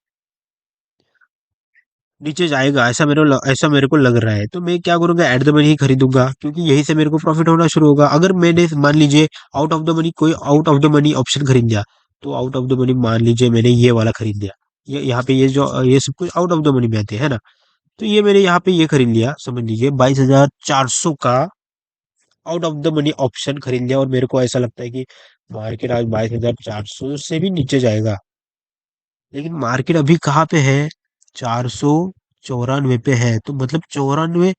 नीचे जाएगा ऐसा ऐसा मेरे को लग रहा है। तो मैं क्या करूंगा, एट द मनी ही खरीदूंगा, क्योंकि यही से मेरे को प्रॉफिट होना शुरू होगा। अगर मैंने मान लीजिए आउट ऑफ द मनी कोई out of the money option खरीद लिया, तो आउट ऑफ द मनी मान लीजिए मैंने ये वाला खरीद लिया, ये यहाँ पे ये जो ये सब कुछ आउट ऑफ द मनी में आते हैं ना, तो ये मैंने यहाँ पे ये खरीद लिया, समझ लीजिए 22,400 का out of the money option खरीद लिया, और मेरे को ऐसा लगता है कि मार्केट आज 22,400 से भी नीचे जाएगा। लेकिन मार्केट अभी कहाँ पे है, 494 पे है, तो मतलब 94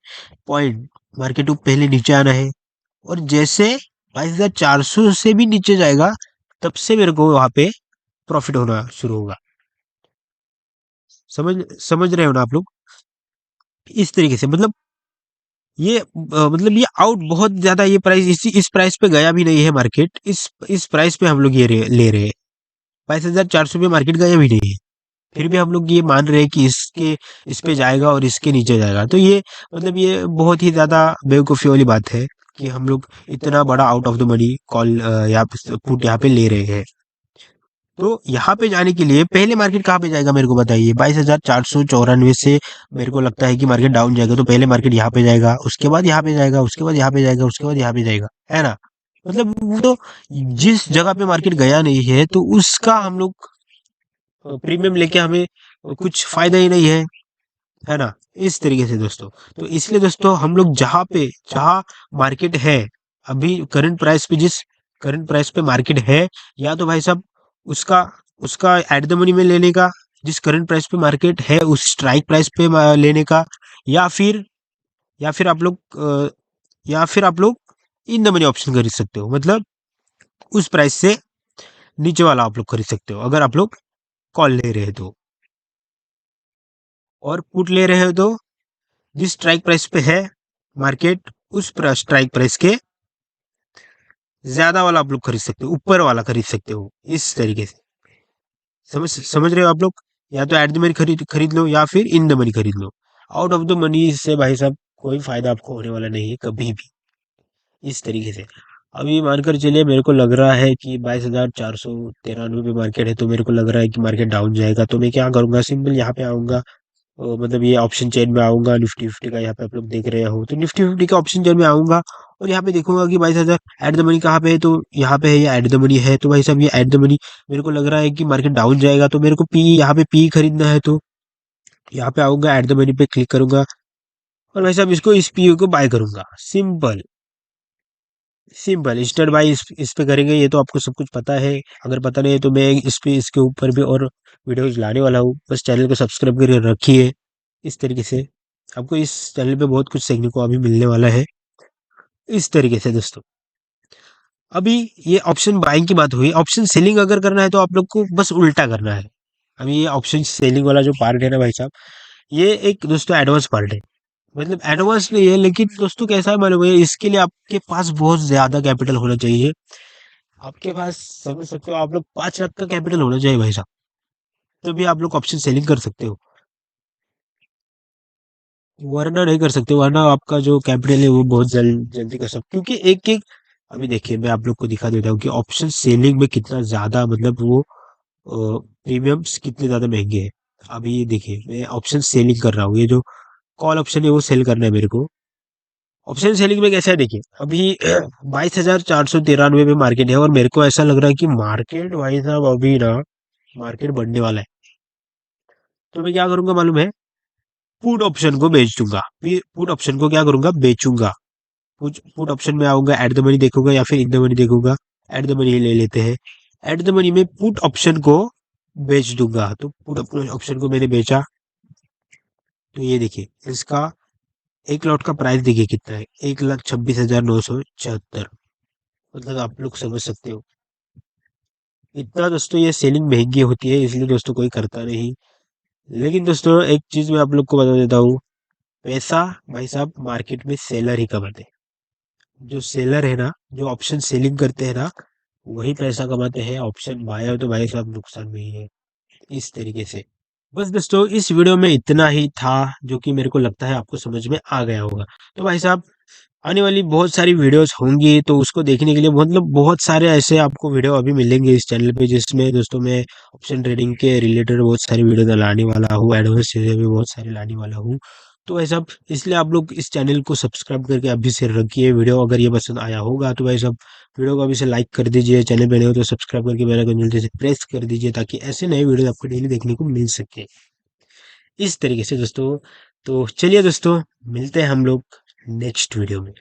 पॉइंट मार्केट को पहले नीचे आना है। और जैसे 22,400 से भी नीचे जाएगा, तब से मेरे को वहां पे प्रॉफिट होना शुरू होगा। समझ समझ रहे हो ना आप लोग, इस तरीके से। मतलब ये मतलब ये आउट बहुत ज्यादा, ये प्राइस इस प्राइस पे गया भी नहीं है मार्केट, इस प्राइस पे हम लोग ये ले रहे हैं। 22,400 पे मार्केट गया भी नहीं है, फिर भी हम लोग ये मान रहे हैं कि इसके इस पे जाएगा और इसके नीचे जाएगा। तो ये मतलब ये बहुत ही ज्यादा बेवकूफी वाली बात है कि हम लोग इतना बड़ा out of the money call यहाँ पे पुट यहाँ पे ले रहे हैं। तो यहाँ पे जाने के लिए पहले मार्केट कहाँ पे जाएगा मेरे को बताइए। 22,494 से मेरे को लगता है कि मार्केट डाउन जाएगा, तो पहले मार्केट यहाँ पे जाएगा, उसके बाद यहाँ पे जाएगा, उसके बाद यहाँ पे जाएगा, उसके बाद यहाँ पे जाएगा, है ना। मतलब वो तो जिस जगह पे मार्केट गया नहीं है तो उसका हम लोग प्रीमियम लेके हमें कुछ फायदा ही नहीं है ना। इस तरीके से दोस्तों, तो इसलिए दोस्तों हम लोग जहाँ मार्केट है अभी करंट प्राइस पे, जिस करंट प्राइस पे मार्केट है, या तो भाई साहब उसका उसका एट द मनी में लेने का, जिस करंट प्राइस पे मार्केट है उस स्ट्राइक प्राइस पे लेने का, या फिर या फिर आप लोग या फिर आप लोग इन द मनी ऑप्शन खरीद सकते हो। मतलब उस प्राइस से नीचे वाला आप लोग खरीद सकते हो अगर आप लोग कॉल ले रहे हो तो। और पुट ले रहे हो तो जिस स्ट्राइक प्राइस पे है मार्केट, उस स्ट्राइक प्राइस के ज्यादा वाला आप लोग खरीद सकते हो, ऊपर वाला खरीद सकते हो। इस तरीके से समझ समझ रहे हो आप लोग। या तो एट द मनी खरीद खरीद लो, या फिर इन द मनी खरीद लो। आउट ऑफ द मनी से भाई साहब कोई फायदा आपको होने वाला नहीं है कभी भी। इस तरीके से अभी मानकर चलिए मेरे को लग रहा है कि 22,493 पे मार्केट है, तो मेरे को लग रहा है कि मार्केट डाउन जाएगा, तो मैं क्या करूंगा, सिंपल यहाँ पे आऊंगा, मतलब ये ऑप्शन चेन में आऊंगा, निफ्टी फिफ्टी का यहाँ पे आप लोग देख रहे हो, तो निफ्टी फिफ्टी के ऑप्शन चेन में आऊंगा और यहाँ पे देखूंगा कि 22,000 एट द मनी कहाँ पे है, तो यहाँ पे है, या एट द मनी है, तो भाई साहब ये एट द मनी मेरे को लग रहा है कि मार्केट डाउन जाएगा, तो मेरे को पी, यहाँ पे पी खरीदना है, तो यहाँ पे आऊंगा, एट द मनी पे क्लिक करूंगा और भाई साहब इसको, इस पी को बाय करूंगा। सिंपल सिंपल इंस्टेंट बाय इस पे करेंगे, ये तो आपको सब कुछ पता है। अगर पता नहीं है तो मैं इस पे, इसके ऊपर भी और वीडियोज लाने वाला हूँ, बस चैनल को सब्सक्राइब करके रखिए। इस तरीके से आपको इस चैनल पे बहुत कुछ सीखने को अभी मिलने वाला है। इस तरीके से दोस्तों, अभी ये ऑप्शन बाइंग की बात हुई, ऑप्शन सेलिंग अगर करना है तो आप लोग को बस उल्टा करना है। अभी ये ऑप्शन सेलिंग वाला जो पार्ट है ना भाई साहब, ये एक दोस्तों एडवांस पार्ट है। मतलब एडवांस नहीं है, लेकिन दोस्तों कैसा है मालूम है, इसके लिए आपके पास बहुत ज्यादा कैपिटल होना चाहिए। आपके पास समझ सकते हो, आप लोग 5 लाख का कैपिटल होना चाहिए भाई साहब, तभी आप लोग ऑप्शन सेलिंग कर सकते हो, वरना नहीं कर सकते। वरना आपका जो कैपिटल है वो बहुत जल्दी कर सकते, क्योंकि एक एक, अभी देखिए मैं आप लोग को दिखा देता हूँ कि ऑप्शन सेलिंग में कितना ज्यादा, मतलब वो प्रीमियम्स कितने ज्यादा महंगे हैं। अभी ये देखिए मैं ऑप्शन सेलिंग कर रहा हूँ, ये जो कॉल ऑप्शन है वो सेल करना है मेरे को। ऑप्शन सेलिंग में कैसा है देखिए, अभी 22,493 पे मार्केट है, और मेरे को ऐसा लग रहा है कि मार्केट भाई साहब अभी ना मार्केट बढ़ने वाला है, तो मैं क्या करूंगा मालूम है, पुट ऑप्शन को बेच दूंगा। पुट ऑप्शन को क्या करूंगा, बेचूंगा। पुट ऑप्शन में आऊंगा, एट द मनी देखूंगा या फिर इन द मनी देखूंगा। एट द मनी ले लेते हैं, एट द मनी में पुट ऑप्शन को बेच दूंगा। तो पुट ऑप्शन को मैंने बेचा, तो ये देखिए इसका एक लॉट का प्राइस देखिए कितना है, 1,26,976। मतलब आप लोग समझ सकते हो इतना दोस्तों ये सेलिंग महंगी होती है, इसलिए दोस्तों कोई करता नहीं। लेकिन दोस्तों एक चीज मैं आप लोग को बता देता हूँ, पैसा भाई साहब मार्केट में सेलर ही कमाते हैं। जो सेलर है ना, जो ऑप्शन सेलिंग करते हैं ना, वही पैसा कमाते हैं। ऑप्शन बायर तो भाई साहब नुकसान में ही है। इस तरीके से बस दोस्तों इस वीडियो में इतना ही था, जो कि मेरे को लगता है आपको समझ में आ गया होगा। तो भाई साहब आने वाली बहुत सारी वीडियोस होंगी, तो उसको देखने के लिए मतलब बहुत सारे ऐसे आपको वीडियो अभी मिलेंगे इस चैनल पे, जिसमें दोस्तों मैं ऑप्शन ट्रेडिंग के रिलेटेड बहुत सारी वीडियो लाने वाला हूँ, एडवांस चीज़ें भी बहुत सारी लाने वाला हूँ। तो भाई साहब इसलिए आप लोग इस चैनल को सब्सक्राइब करके अभी से रखिए। वीडियो अगर ये पसंद आया होगा तो भाई साहब वीडियो को अभी से लाइक कर दीजिए, चैनल पे नए हो तो सब्सक्राइब करके बेल आइकन जल्दी से प्रेस कर दीजिए, ताकि ऐसे नए वीडियो आपको डेली देखने को मिल सके। इस तरीके से दोस्तों, तो चलिए दोस्तों मिलते हैं हम लोग नेक्स्ट वीडियो में।